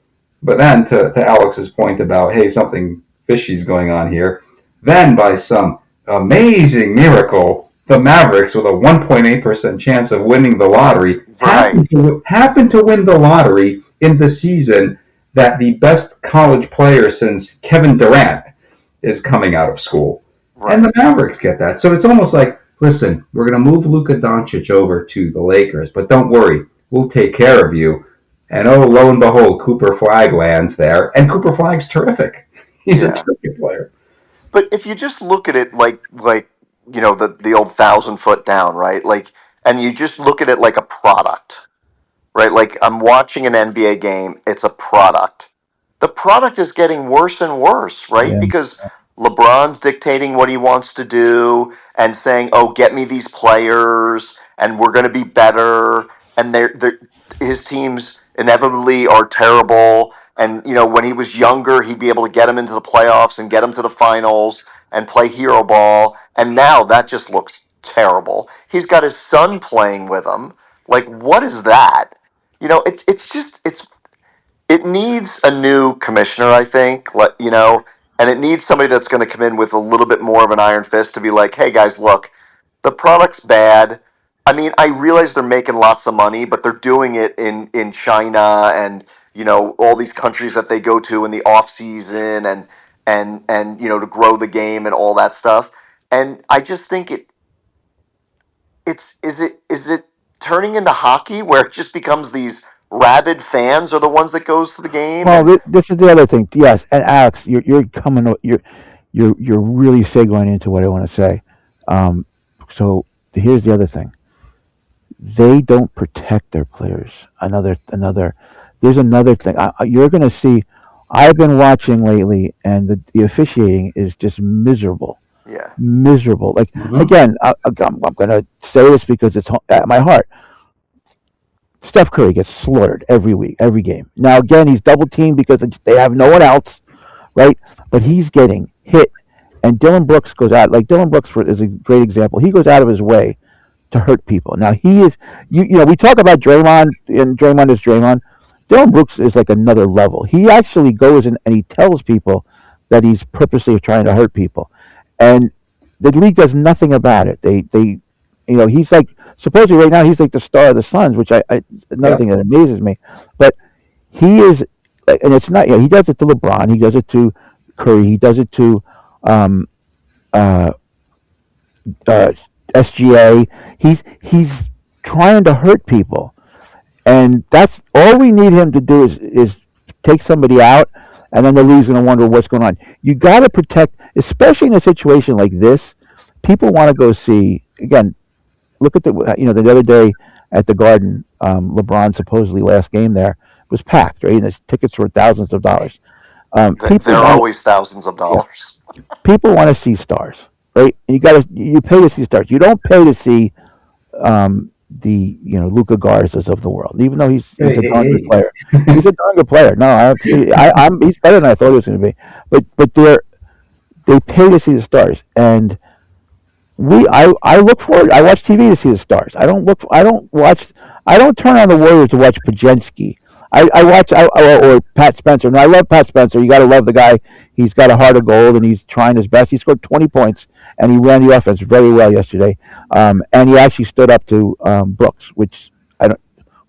to Alex's point about hey something fishy's going on here. Then by some amazing miracle, the Mavericks with a 1.8% chance of winning the lottery right. happened to win the lottery in the season that the best college player since Kevin Durant is coming out of school. And the Mavericks get that. So it's almost like, listen, we're going to move Luka Doncic over to the Lakers, but don't worry, we'll take care of you. And oh, lo and behold, Cooper Flag lands there. And Cooper Flag's terrific. He's a Yeah. terrific player. But if you just look at it like the old 1,000 foot down, right? Like, and you just look at it like a product, right? Like I'm watching an NBA game, it's a product. The product is getting worse and worse, right? Yeah. Because LeBron's dictating what he wants to do and saying, "Oh, get me these players, and we're going to be better." And his teams inevitably are terrible. And when he was younger, he'd be able to get him into the playoffs and get him to the finals and play hero ball. And now that just looks terrible. He's got his son playing with him. Like, what is that? It needs a new commissioner, I think. And it needs somebody that's going to come in with a little bit more of an iron fist to be like, hey guys, look, the product's bad. I mean, I realize they're making lots of money, but they're doing it in China and all these countries that they go to in the off season and to grow the game and all that stuff. And I just think is it turning into hockey where it just becomes these rabid fans are the ones that goes to the game Well, and this is the other thing. Yes, and Alex, you're really segueing into what I want to say. So here's the other thing. They don't protect their players. There's another thing. You're going to see. I've been watching lately, and the officiating is just miserable. yeah, Miserable. Like again, I'm going to say this because it's at my heart. Steph Curry gets slaughtered every week, every game. Now again, he's double teamed because they have no one else, right? But he's getting hit, and Dylan Brooks goes out. Like Dylan Brooks is a great example. He goes out of his way to hurt people. Now he is, we talk about Draymond, and Draymond is Draymond. Dylan Brooks is like another level. He actually goes and he tells people that he's purposely trying to hurt people, and the league does nothing about it. He's like supposedly right now he's like the star of the Suns, which another thing that amazes me. But he is, and it's not. He does it to LeBron. He does it to Curry. He does it to uh, SGA. He's trying to hurt people, and that's all we need him to do is take somebody out, and then the league's going to wonder what's going on. You got to protect, especially in a situation like this. People want to go see again. Look at the other day at the Garden, LeBron supposedly last game there was packed, right? And his tickets were thousands of dollars. there are always thousands of Yeah, dollars. people want to see stars, right? And you pay to see stars. You don't pay to see the Luca Garzas of the world, even though he's a darn good player. He's a darn good player. No, he's better than I thought he was going to be. But they pay to see the stars, and I look forward. I watch TV to see the stars. I don't turn on the Warriors to watch Pajensky. I watch or Pat Spencer. No, I love Pat Spencer. You got to love the guy. He's got a heart of gold, and he's trying his best. He scored 20 points, and he ran the offense very well yesterday. And he actually stood up to Brooks, which I don't.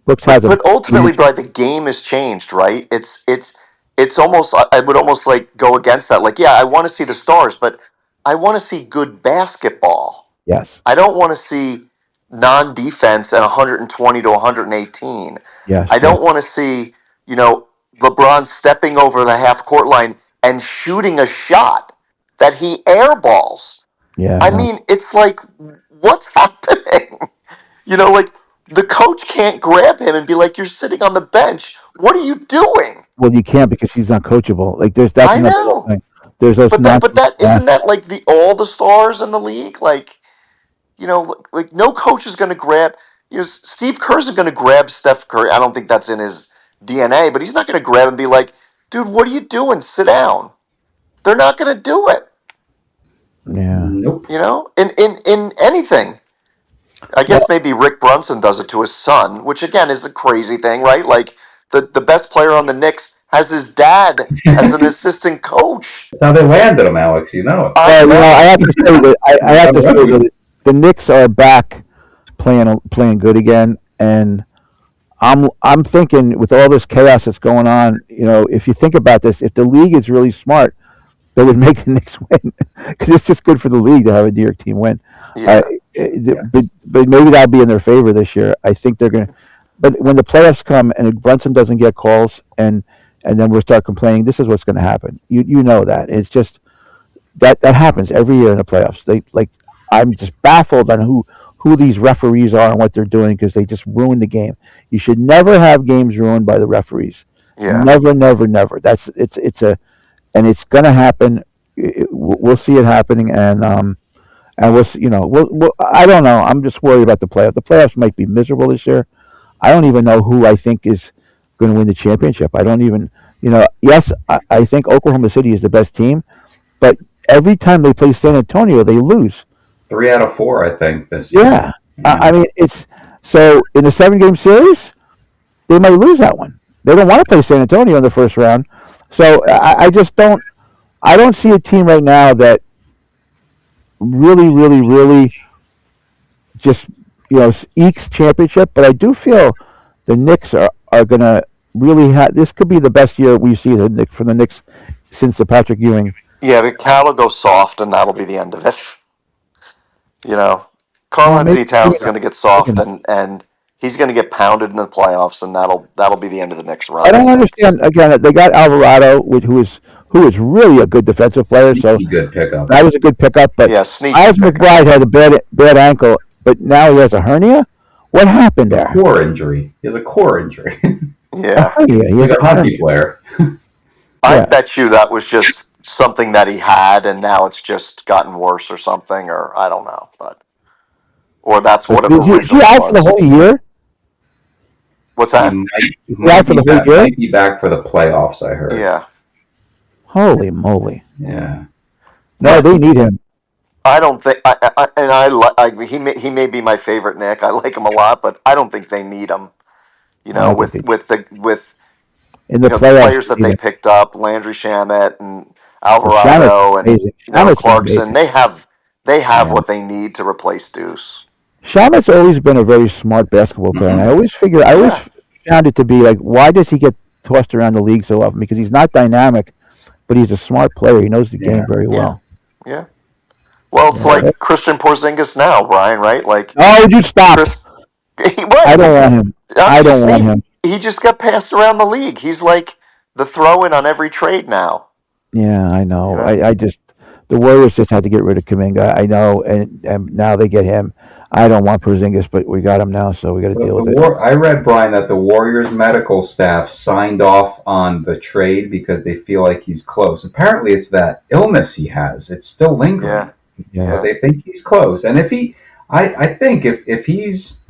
Brooks has But ultimately, Brian, the game has changed, right? It's almost I would almost like go against that. Like, yeah, I want to see the stars, but I want to see good basketball. yes, I don't want to see non-defense at 120 to 118. yes, I yes, don't want to see, LeBron stepping over the half court line and shooting a shot that he airballs. yeah. I No. mean, it's like, what's happening? Like the coach can't grab him and be like, "You're sitting on the bench. What are you doing?" Well, you can't because he's not coachable. Like that's I another know, thing. There's those but nonsense. that isn't that like all the stars in the league? Like, like no coach is going to grab. Steve Kerr's going to grab Steph Curry. I don't think that's in his DNA, but he's not going to grab and be like, "Dude, what are you doing? Sit down." They're not going to do it. Yeah. Nope. In anything. I guess maybe Rick Brunson does it to his son, which again is a crazy thing, right? Like the best player on the Knicks has his dad as an assistant coach. That's how they landed him, Alex. You know it. I have to say that I have to say that the Knicks are back playing good again, and I'm thinking with all this chaos that's going on, if you think about this, if the league is really smart, they would make the Knicks win because it's just good for the league to have a New York team win. Yeah. But maybe that'll be in their favor this year. I think they're going to. But when the playoffs come and if Brunson doesn't get calls and then we'll start complaining, this is what's going to happen. You know that. It's just that happens every year in the playoffs. I'm just baffled on who these referees are and what they're doing because they just ruin the game. You should never have games ruined by the referees. Yeah. Never, never, never. And it's going to happen. We'll see it happening, and I don't know. I'm just worried about the playoffs. The playoffs might be miserable this year. I don't even know who I think is going to win the championship. I don't even, yes, I think Oklahoma City is the best team, but every time they play San Antonio, they lose. 3 out of 4, I think, this year. Yeah. I mean, So in a 7-game series, they might lose that one. They don't want to play San Antonio in the first round. So I just don't. I don't see a team right now that really, really, really just ekes championship. But I do feel the Knicks are going to really have. This could be the best year we see from the Knicks since the Patrick Ewing. Yeah, but Cal will go soft, and that'll be the end of it. Karl Anthony Towns is going to get soft, and he's going to get pounded in the playoffs, and that'll be the end of the next run. I don't understand. Again, they got Alvarado, who is really a good defensive player. So good pickup. That was a good pickup. But yeah, sneaky Miles McBride had a bad ankle, but now he has a hernia. What happened there? Core injury. He has a core injury. Yeah, he's a hockey player. I bet you that was just something that he had, and now it's just gotten worse or something, or I don't know, or that's what it originally was. Is he out for the whole year? What's that? He might be back for the playoffs, I heard. Yeah. Holy moly! Yeah. No, they need him. I don't think, he may be my favorite Nick. I like him a lot, but I don't think they need him. With in the the players that they picked up, Landry Shamet and Alvarado and Clarkson, they have what they need to replace Deuce. Shamet's always been a very smart basketball player, and I always found it to be like, why does he get tossed around the league so often? Because he's not dynamic, but he's a smart player. He knows the game very well. Yeah. Well, it's like Christian Porzingis now, Brian, right? Like, oh, you stop! I don't want him. I don't want him. He just got passed around the league. He's like the throw-in on every trade now. Yeah, I know. I just the Warriors just had to get rid of Kuminga. I know, and now they get him. I don't want Porzingis, but we got him now, so we got to deal with it. I read, Brian, that the Warriors medical staff signed off on the trade because they feel like he's close. Apparently, it's that illness he has. It's still lingering. Yeah. But they think he's close, and I think if he's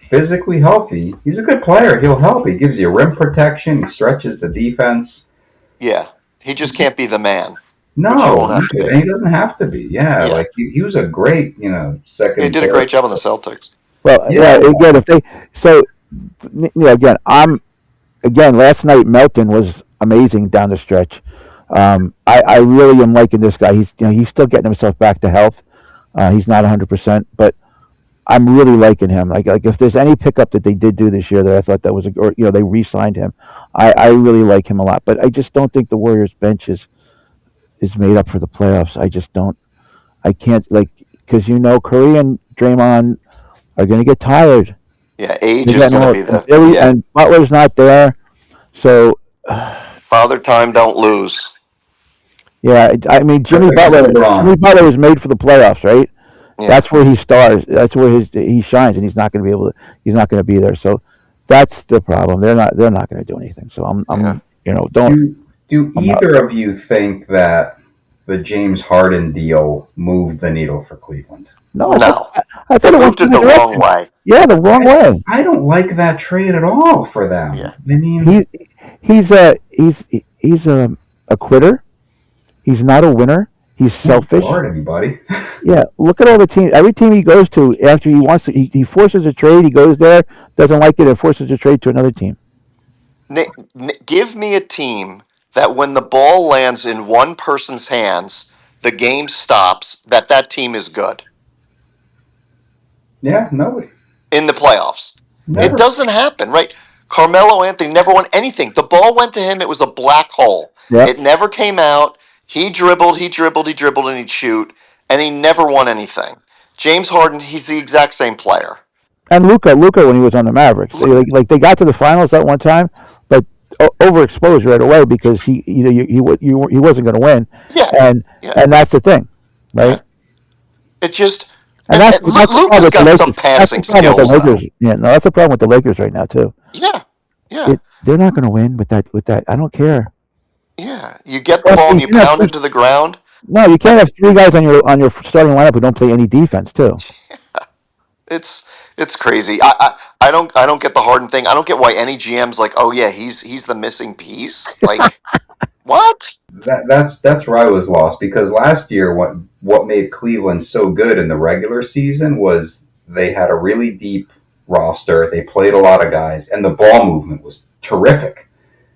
physically healthy, he's a good player. He'll help. He gives you rim protection. He stretches the defense. Yeah, he just can't be the man. No, and he doesn't have to be. Yeah. Like he was a great, second. He did a great job on the Celtics. Well, again, last night Melton was amazing down the stretch. I really am liking this guy. He's still getting himself back to health. He's not 100%, but I'm really liking him. Like if there's any pickup that they did do this year that I thought that was they re-signed him. I really like him a lot, but I just don't think the Warriors bench is made up for the playoffs. I just don't. I can't because Curry and Draymond are going to get tired. Yeah, age is going to be and Butler's not there, so Father Time don't lose. Yeah, I mean Jimmy Butler was made for the playoffs, right? Yeah. That's where he stars. That's where he shines, and he's not going to be there. So that's the problem. They're not going to do anything. So Do either of you think that the James Harden deal moved the needle for Cleveland? No. I thought it moved it the wrong way. Yeah, the wrong way. I don't like that trade at all for them. Yeah. I mean, he's a quitter. He's not a winner. He's selfish. Guard anybody. Yeah, look at all the teams. Every team he goes to, after he wants to, he forces a trade. He goes there, doesn't like it, and forces a trade to another team. Give me a team that when the ball lands in one person's hands, the game stops, that team is good. Yeah, no. In the playoffs. Never. It doesn't happen, right? Carmelo Anthony never won anything. The ball went to him, it was a black hole. Yep. It never came out. He dribbled, and he'd shoot, and he never won anything. James Harden, he's the exact same player. And Luka when he was on the Mavericks. Like they got to the finals that one time, but overexposed right away because he wasn't going to win. Yeah. And that's the thing, right? Yeah. It just Luka's got some passing skills. That's the problem with the Lakers right now too. Yeah. They're not going to win with that. I don't care. Yeah, you get the ball and you pound it to the ground. No, you can't have three guys on your starting lineup who don't play any defense too. Yeah. It's crazy. I don't get the Harden thing. I don't get why any GM's like, oh yeah, he's the missing piece. Like, what? That's where I was lost because last year what made Cleveland so good in the regular season was they had a really deep roster. They played a lot of guys, and the ball movement was terrific.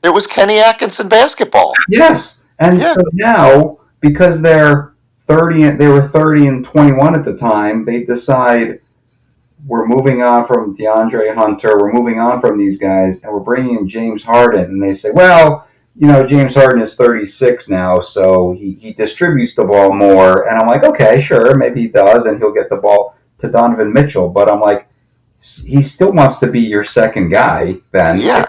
It was Kenny Atkinson basketball. Yes, and Yeah. so now because they're 30, they were 30 and 21 at the time. They decide we're moving on from DeAndre Hunter. We're moving on from these guys, and we're bringing in James Harden. And they say, well, James Harden is 36 now, so he distributes the ball more. And I'm like, okay, sure, maybe he does, and he'll get the ball to Donovan Mitchell. But I'm like, he still wants to be your second guy then. Yeah.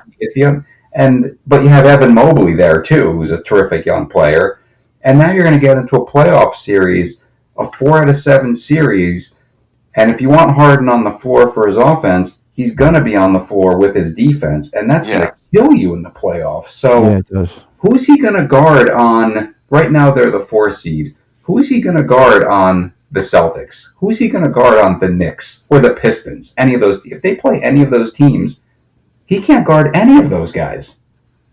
But you have Evan Mobley there too, who's a terrific young player. And now you're going to get into a playoff series, a 4 out of 7 series. And if you want Harden on the floor for his offense, he's going to be on the floor with his defense, and that's going to kill you in the playoffs. So Yeah, it does. who's he going to guard on? Right now they're the 4 seed. Who is he going to guard on the Celtics? Who is he going to guard on the Knicks or the Pistons? Any of those? If they play any of those teams, he can't guard any of those guys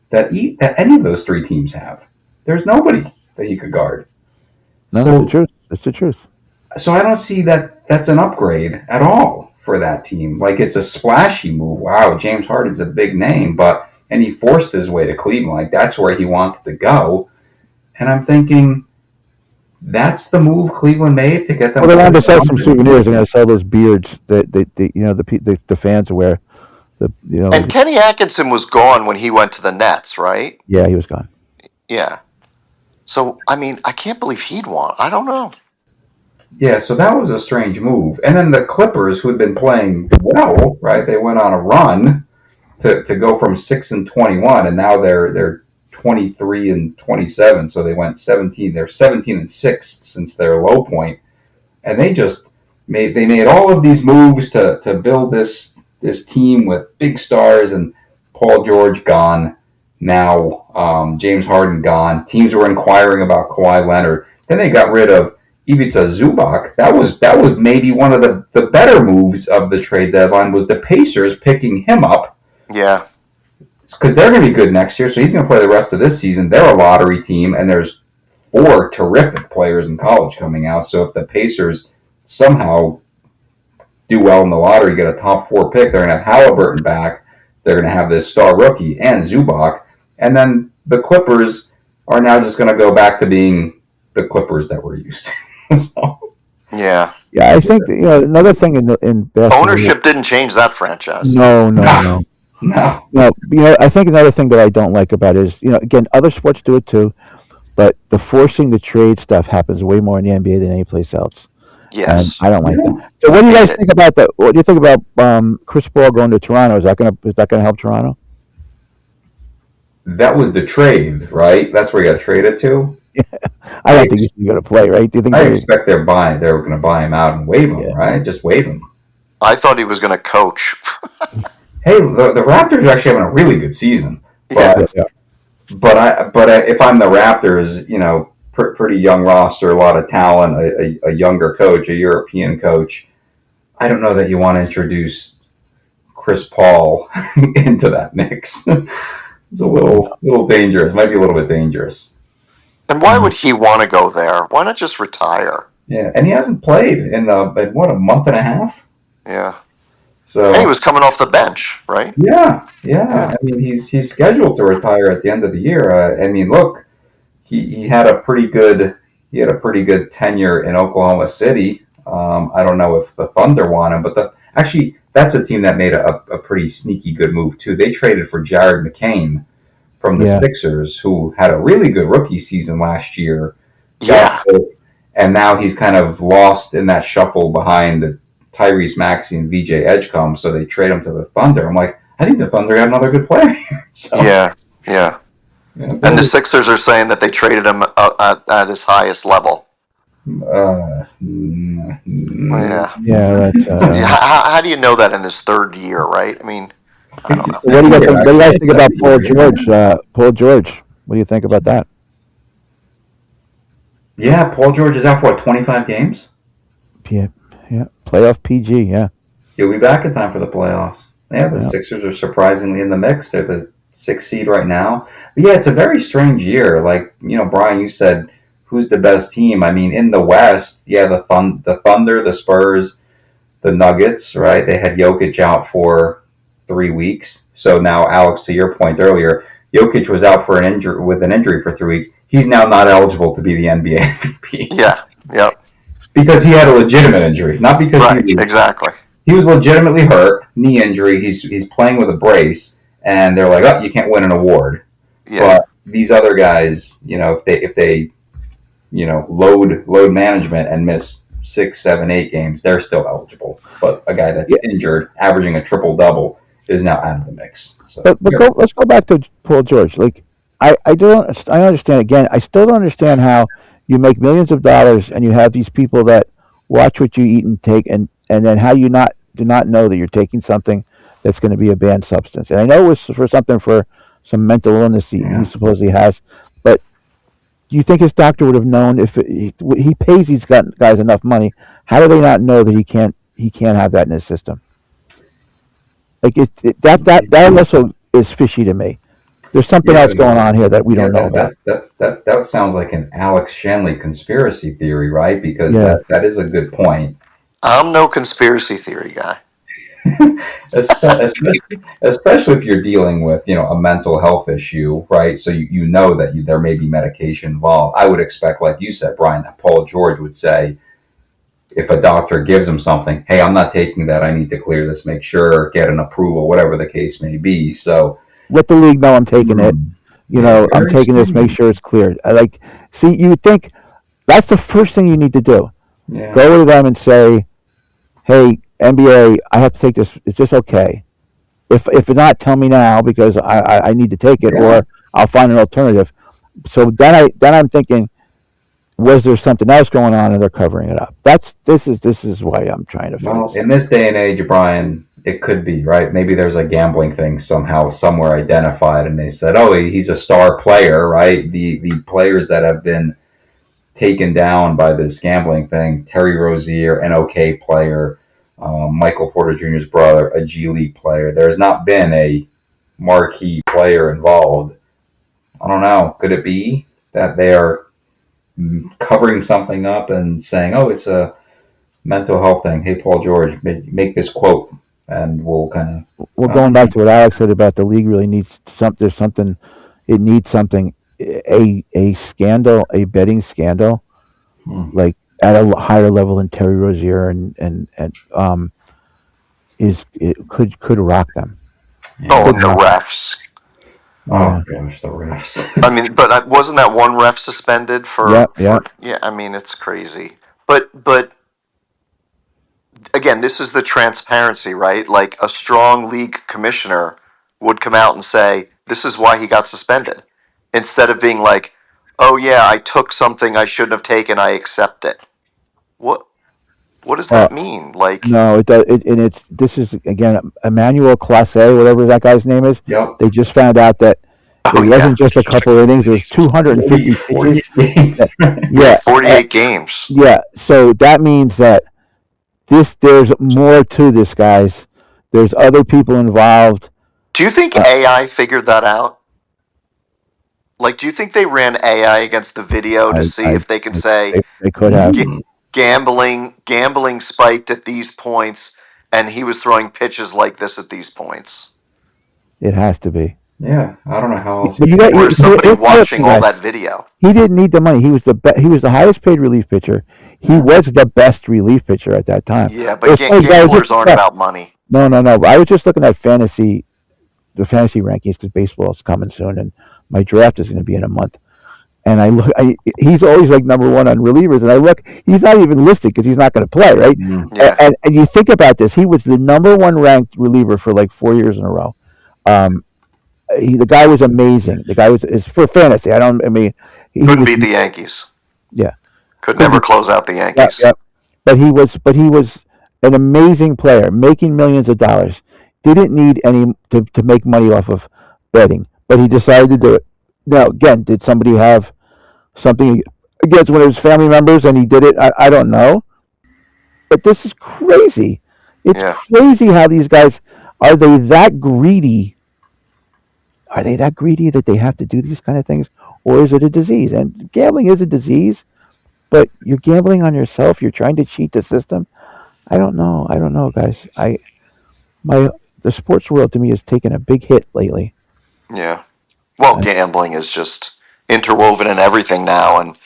that any of those 3 teams have. There's nobody that he could guard. No, that's the truth. That's the truth. So I don't see that that's an upgrade at all for that team. Like, it's a splashy move. Wow, James Harden's a big name, and he forced his way to Cleveland. Like, that's where he wanted to go. And I'm thinking, that's the move Cleveland made to get them. Well, they wanted to sell some souvenirs. They're going to sell those beards that the fans wear. And Kenny Atkinson was gone when he went to the Nets, right? Yeah, he was gone. Yeah. So, I mean, I can't believe he'd want. I don't know. Yeah, so that was a strange move. And then the Clippers, who had been playing well, right? They went on a run to go from 6 and 21, and now they're 23 and 27. So they went 17. They're 17 and 6 since their low point, and they just made all of these moves to build this team with big stars. And Paul George gone now, James Harden gone. Teams were inquiring about Kawhi Leonard. Then they got rid of Ivica Zubac. That was maybe one of the better moves of the trade deadline, was the Pacers picking him up. Yeah. Because they're going to be good next year, so he's going to play the rest of this season. They're a lottery team, and there's 4 terrific players in college coming out. So if the Pacers somehow do well in the lottery, get a top 4 pick, they're going to have Halliburton back. They're going to have this star rookie and Zubac. And then the Clippers are now just going to go back to being the Clippers that we're used to. So. Yeah. Yeah, I think another thing in basketball, ownership didn't change that franchise. No. No. I think another thing that I don't like about it is, again, other sports do it too, but the forcing the trade stuff happens way more in the NBA than any place else. Yes. And I don't like that. So what do you guys think about that? What do you think about Chris Paul going to Toronto? Is that gonna help Toronto? That was the trade, right? That's where he got traded to. I don't think he's going to play, right? Do you think? I expect they were going to buy him out and waive him, right? Just waive him. I thought he was going to coach. Hey, the Raptors are actually having a really good season, but if I'm the Raptors, pretty young roster, a lot of talent, a younger coach, a European coach. I don't know that you want to introduce Chris Paul into that mix. It's a little dangerous. Might be a little bit dangerous. And why would he want to go there? Why not just retire? Yeah, and he hasn't played in a month and a half. Yeah. So and he was coming off the bench, right? Yeah. I mean, he's scheduled to retire at the end of the year. I mean, look, he had a pretty good tenure in Oklahoma City. I don't know if the Thunder want him, but actually that's a team that made a pretty sneaky good move too. They traded for Jared McCain from the Sixers, who had a really good rookie season last year. Yeah. And now he's kind of lost in that shuffle behind Tyrese Maxey and VJ Edgecombe, so they trade him to the Thunder. I'm like, I think the Thunder got another good player here. So, yeah. And the Sixers are saying that they traded him at his highest level. Yeah. How do you know that in his 3rd year, right? I mean, I don't know. What do you guys think about Paul George? Paul George, what do you think about that? Yeah, Paul George is out for 25 games? Yeah. Playoff PG, yeah. He'll be back in time for the playoffs. Yeah, the Sixers are surprisingly in the mix. They're the 6th seed right now. But yeah, it's a very strange year. Like, Brian, you said, who's the best team? I mean, in the West, the Thunder, the Spurs, the Nuggets, right? They had Jokic out for 3 weeks. So now, Alex, to your point earlier, Jokic was out for an injury for 3 weeks. He's now not eligible to be the NBA MVP. Yeah. Yep. Because he had a legitimate injury, not because exactly. He was legitimately hurt, knee injury. He's playing with a brace, and they're like, "Oh, you can't win an award." Yeah. But these other guys, if they load management and miss 6, 7, 8 games, they're still eligible. But a guy that's injured, averaging a triple double, is now out of the mix. So, let's go back to Paul George. Like, I understand again. I still don't understand how you make millions of dollars and you have these people that watch what you eat and take, and then how you do not know that you're taking something that's going to be a banned substance. And I know it was for some mental illness he supposedly has, but do you think his doctor would have known if he pays these guys enough money? How do they not know that he can't have that in his system? Like that also is fishy to me. There's something else going on here that we don't know about. That sounds like an Alex Shanley conspiracy theory, right? Because that is a good point. I'm no conspiracy theory guy. Especially if you're dealing with a mental health issue, right? So you know that there may be medication involved. I would expect, like you said, Brian, that Paul George would say, if a doctor gives him something, hey, I'm not taking that. I need to clear this, make sure, get an approval, whatever the case may be. So let the league know I'm taking it. I'm taking this. Make sure it's cleared. You would think that's the first thing you need to do. Yeah. Go to them and say, hey, NBA, I have to take this. Is this okay? If not, tell me now, because I need to take it, or I'll find an alternative. So then I'm thinking, was there something else going on and they're covering it up? This is why I'm trying to figure. Well, in this day and age, Brian, it could be, right? Maybe there's a gambling thing somehow, somewhere identified, and they said, oh, he's a star player, right? The players that have been taken down by this gambling thing, Terry Rozier, an okay player, Michael Porter Jr.'s brother, a G League player. There's not been a marquee player involved. I don't know. Could it be that they are covering something up and saying, oh, it's a mental health thing. Hey, Paul George, make this quote, and we'll kind of... Well, going back to what Alex said about the league really needs something. It needs something, a scandal, a betting scandal, like at a higher level than Terry Rozier and could rock them. Oh, and the refs. Oh gosh, the refs. I mean, but wasn't that one ref suspended for? Yeah. Yeah, I mean, it's crazy. But again, this is the transparency, right? Like, a strong league commissioner would come out and say, this is why he got suspended, instead of being like, oh yeah, I took something I shouldn't have taken, I accept it. What does that mean? Like, no, it does. This is again Emmanuel Classe, whatever that guy's name is. Yep. They just found out that it wasn't just a couple innings; it was 250 games. Yeah, 48 games. Yeah, so that means that there's more to this, guys. There's other people involved. Do you think AI figured that out? Like, do you think they ran AI against the video to see if they could say they could have gambling spiked at these points, and he was throwing pitches like this at these points? It has to be. Yeah, I don't know how else. Or somebody watching all that video. He didn't need the money. He was the highest paid relief pitcher. He was the best relief pitcher at that time. Yeah, but gamblers aren't about money. No. I was just looking at the fantasy rankings, because baseball is coming soon, and my draft is going to be in a month. And I look, he's always like number one on relievers, and I look, he's not even listed because he's not going to play, right? Yeah. And you think about this, he was the number one ranked reliever for like 4 years in a row. The guy was amazing. The guy is for fantasy. He couldn't beat the Yankees. Yeah, could never close out the Yankees. Yeah. But he was an amazing player, making millions of dollars. Didn't need any to make money off of betting, but he decided to do it. Now, again, did somebody have something against one of his family members and he did it? I don't know. But this is crazy. It's crazy how these guys, are they that greedy? Are they that greedy that they have to do these kind of things? Or is it a disease? And gambling is a disease, but you're gambling on yourself. You're trying to cheat the system. I don't know. I don't know, guys. My the sports world to me has taken a big hit lately. Yeah. Well, I, gambling is just interwoven in everything now, and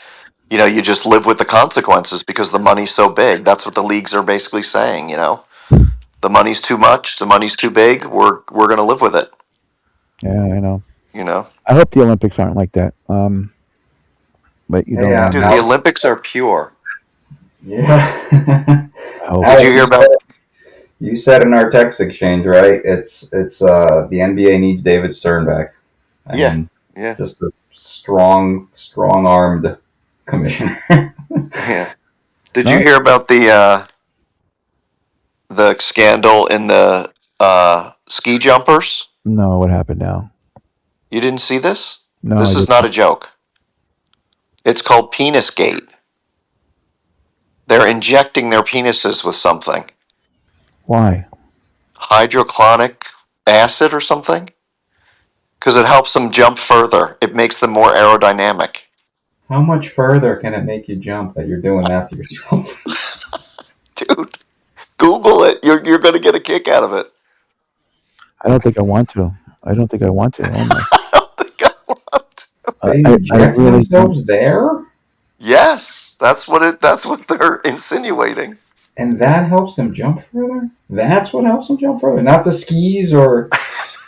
you just live with the consequences because the money's so big. That's what the leagues are basically saying. The money's too much, the money's too big. We're gonna live with it. yeah, I know. You know, I hope the Olympics aren't like that. But you don't Yeah, know, dude. man. The Olympics are pure. yeah. I hope. Did you Alex, hear about? you said in our text exchange, right? It's the NBA needs David Stern back. I Yeah, mean, yeah, just a strong armed commissioner. yeah. Did you No, hear about the scandal in the ski jumpers? no. What happened now? You didn't see this? No, I This is didn't. not a joke. It's called Penis Gate. They're injecting their penises with something. Why? Hydrochloric acid or something? Because it helps them jump further. It makes them more aerodynamic. How much further can it make you jump that you're doing that to yourself? Dude, Google it. You're going to get a kick out of it. I don't think I want to. I don't think I want to. Oh my! I don't think I want. They I inject really don't. themselves there, Yes, that's what they're insinuating. and that helps them jump further. That's what helps them jump further, not the skis or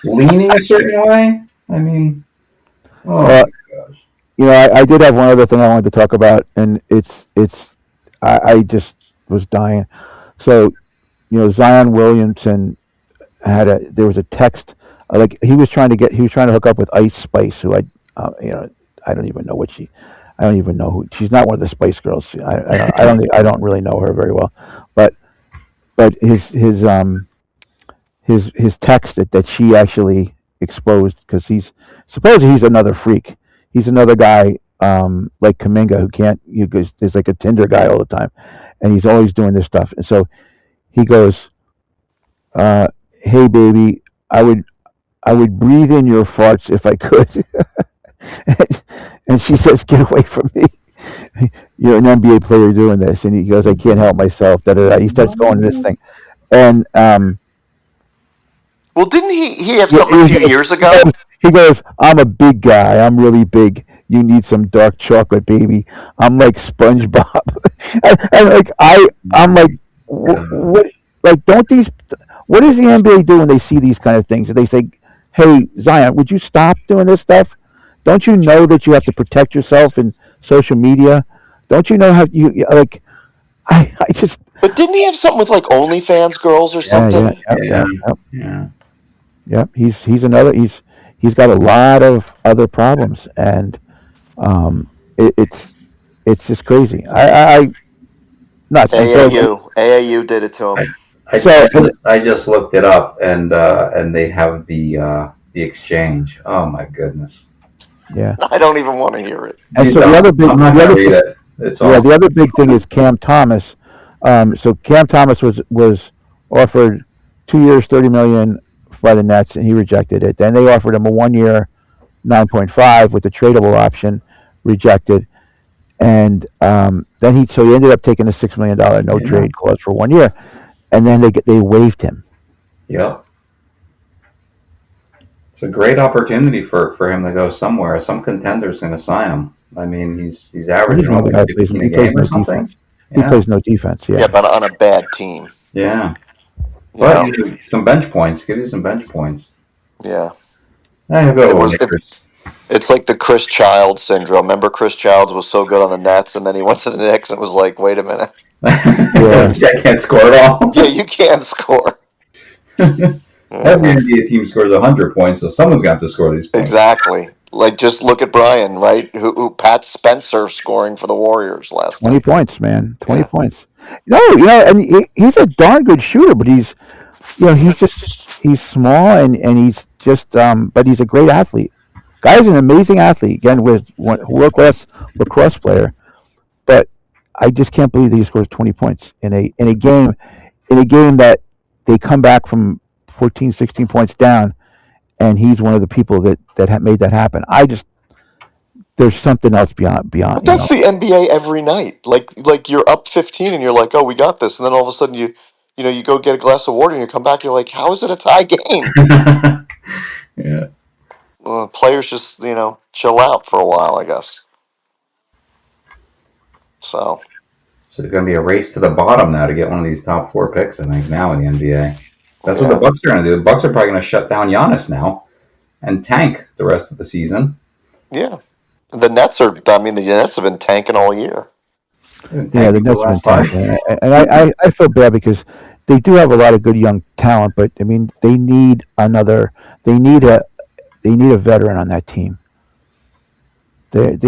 leaning a certain way. I mean, oh Uh, my gosh. I did have one other thing I wanted to talk about, and it's I just was dying. So Zion Williamson there was a text like he was trying to hook up with Ice Spice, who I don't even know I don't even know who she's not one of the Spice Girls. I don't really know her very well, but his text that she actually exposed because he's another freak. He's another guy like Kaminga who can't you goes there's like a Tinder guy all the time, and he's always doing this stuff. And so he goes, "Hey baby, I would I would breathe in your farts if I could." And she says, "Get away from me! You're an NBA player doing this." And he goes, "I can't help myself." Da, da, da. He starts going to this thing, and Well, didn't he have yeah, something a few years he goes, ago? he goes, "I'm a big guy. I'm really big. You need some dark chocolate, baby. I'm like SpongeBob." and like I'm like, what? Like, don't these? What does the NBA do when they see these kind of things? They say, "Hey, Zion, would you stop doing this stuff? Don't you know that you have to protect yourself in social media? Don't you know how you like?" I just, But didn't he have something with like OnlyFans girls or yeah, yeah, something? yep, Yeah, yep, yep. yeah. Yep, he's got a lot of other problems, and um, it's just crazy. I nuts, and so AAU did it to him. I, I, so I and just I just looked it up, and they have the exchange. Oh my goodness! yeah, I don't even want to hear it. and You so don't. I'm not the gonna other read it. It's yeah, the awful. other big thing is Cam Thomas. So Cam Thomas was offered 2 years, 30 million by the Nets, and he rejected it. Then they offered him a 1 year, 9.5 with the tradable option, rejected. And then he ended up taking a $6 million no Yeah. trade clause for 1 year, and then they waived him. Yep. It's a great opportunity for him to go somewhere. Some contender's going to sign him. I mean, he's averaging Another guy what, plays 15 he a plays game no or something. defense. He Yeah, plays no defense. Yeah, Yeah, but on a bad team. yeah. You But know? some bench points. Give you some bench points. Yeah. He'll go It to the was. Lakers. It's like the Chris Childs syndrome. Remember, Chris Childs was so good on the Nets, and then he went to the Knicks, and it was like, wait a minute. yeah. I can't score at all. Yeah, you can't score. Every NBA team scores 100 points, so someone's got to score these points. Exactly. Like, just look at Bryan, right? Who Pat Spencer scoring for the Warriors last 20 night. points, man. 20 Yeah. points. No, and he's a darn good shooter, but he's small and he's just but he's a great athlete. Guy's an amazing athlete. Again, with world class lacrosse player, but I just can't believe that he scores 20 points in a game that they come back from 14, 16 points down, and he's one of the people that made that happen. there's something else beyond. But that's the NBA every night. Like you're up 15 and you're like, oh, we got this, and then all of a sudden you go get a glass of water and you come back, you're like, how is it a tie game? Yeah. Players just chill out for a while, I guess. So it's going to be a race to the bottom now to get one of these top 4 picks, I think, now in the NBA. That's what the Bucks are going to do. The Bucks are probably going to shut down Giannis now and tank the rest of the season. Yeah. The Nets have been tanking all year. Yeah, the Nets have been tanking. And I feel bad because they do have a lot of good young talent, but I mean, they need a veteran on that team. Because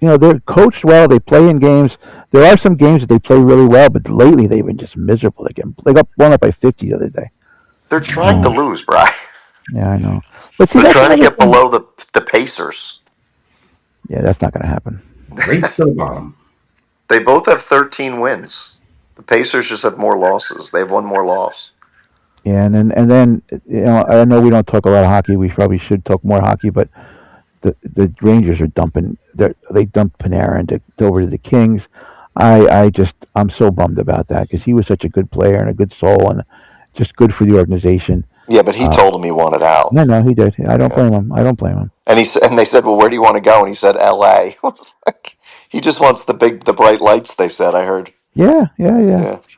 they're coached well, they play in games. There are some games that they play really well, but lately they've been just miserable. They got blown up by 50 the other day. They're trying to lose, Bryan. Yeah, I know. But see, they're trying to get below the Pacers. Yeah, that's not going to happen. Race to the bottom. They both have 13 wins. The Pacers just have more losses. They have one more loss. Yeah, and then I know we don't talk a lot of hockey. We probably should talk more hockey, but the Rangers are dumping. They dumped Panarin over to the Kings. I'm so bummed about that because he was such a good player and a good soul and just good for the organization. Yeah, but he told him he wanted out. No, he did. I don't blame him. I don't blame him. And they said, "Well, where do you want to go?" And he said, "L.A." I was like, he just wants the bright lights. They said, I heard. Yeah.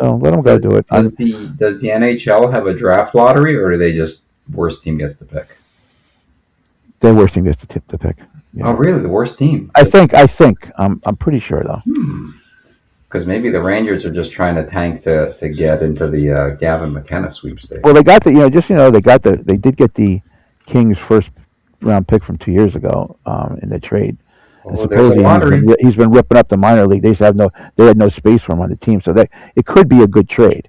So let him go do it. Does the NHL have a draft lottery, or do they just worst team gets to pick? The worst team gets to pick. Yeah. Oh, really? The worst team? I think. I'm pretty sure though. Because maybe the Rangers are just trying to tank to get into the Gavin McKenna sweepstakes. Well, they got they did get the Kings' first round pick from 2 years ago in the trade. Well, there's a lottery. He's been ripping up the minor league. They had no space for him on the team, so it could be a good trade,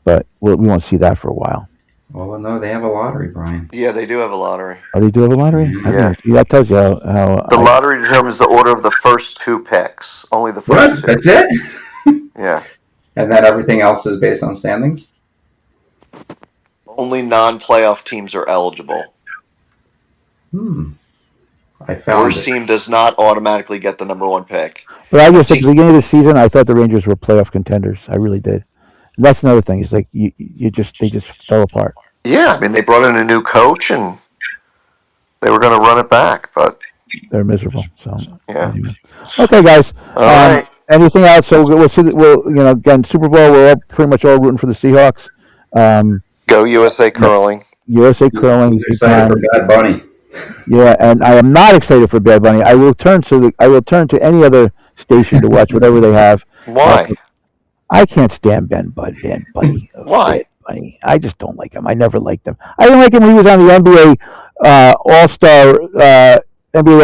but we won't see that for a while. Well, no, they have a lottery, Bryan. Yeah, they do have a lottery. Oh, they do have a lottery? Yeah. That tells you how the lottery determines the order of the first 2 picks. Only the first 2. That's it? Yeah. And then everything else is based on standings? Only non-playoff teams are eligible. I found Worst team does not automatically get the number 1 pick. But I guess at the beginning of the season, I thought the Rangers were playoff contenders. I really did. And that's another thing. It's like they just fell apart. Yeah, I mean, they brought in a new coach and they were going to run it back, but they're miserable. So yeah. Anyway. Okay, guys. All right. Anything else? So we'll see. Again, Super Bowl. We're pretty much all rooting for the Seahawks. Go USA Curling. USA Curling. He's excited for Bad Bunny. Yeah, and I am not excited for Bad Bunny. I will turn to any other station to watch whatever they have. Why? I can't stand Bad Bunny. Why? Bad Bunny. I just don't like him. I never liked him. I didn't like him when he was on the NBA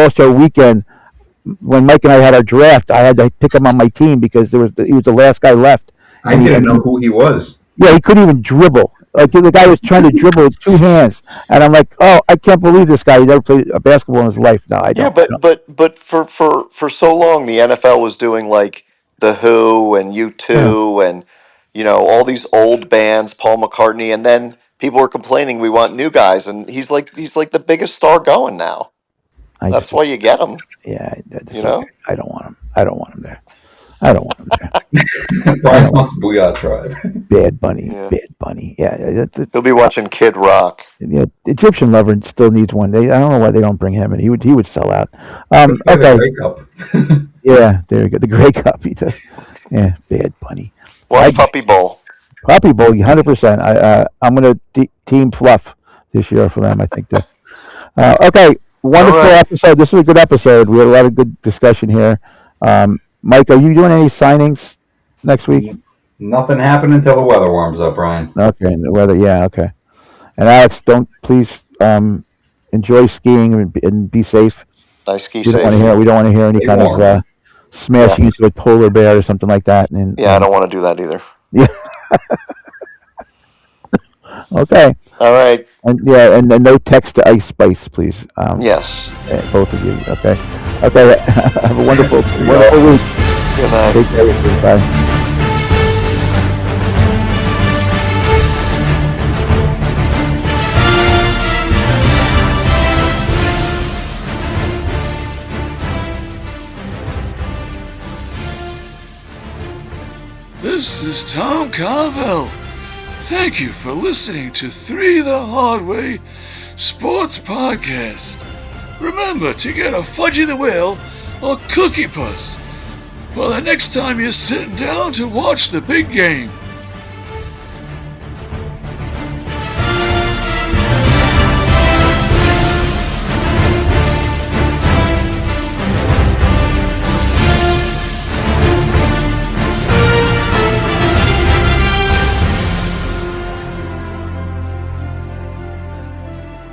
All-Star weekend. When Mike and I had our draft, I had to pick him on my team because he was the last guy left. I didn't know who he was. Yeah, he couldn't even dribble. Like the guy was trying to dribble with 2 hands, and I'm like, oh, I can't believe this guy. He never played a basketball in his life. No, I don't. Yeah, but for so long, the NFL was doing like the Who and U2 and all these old bands, Paul McCartney, and then people were complaining we want new guys, and he's like the biggest star going now. That's why you get him. Yeah, okay. I don't want him. I don't want him there. Bryan wants Booyah Tribe. Bad Bunny. Yeah. He'll be watching Kid Rock. Yeah, Egyptian Lover still needs one. I don't know why they don't bring him in. He would sell out. Okay. Okay. The Grey Cup. Yeah, there you go. The Grey Cup. He does. Yeah, Bad Bunny. Watch Puppy Bowl. Puppy Bowl, 100%. I'm going to team Fluff this year for them. I think that. Okay. Wonderful episode. This was a good episode. We had a lot of good discussion here. Mike, are you doing any signings next week? Nothing happened until the weather warms up, Bryan. Okay, and the weather, yeah, okay. And Alex, please enjoy skiing and be safe. I ski we safe. We don't want to hear any kind of smashing into a polar bear or something like that. And I don't want to do that either. Yeah. Okay. All right. And no text to Ice Spice, please. Yes. Both of you. Okay. Have a wonderful week. Good night. Take care. Bye. is Tom Carvel. Thank you for listening to 3 the Hard Way Sports Podcast. Remember to get a Fudgy the Whale or Cookie Puss for the next time you're sitting down to watch the big game.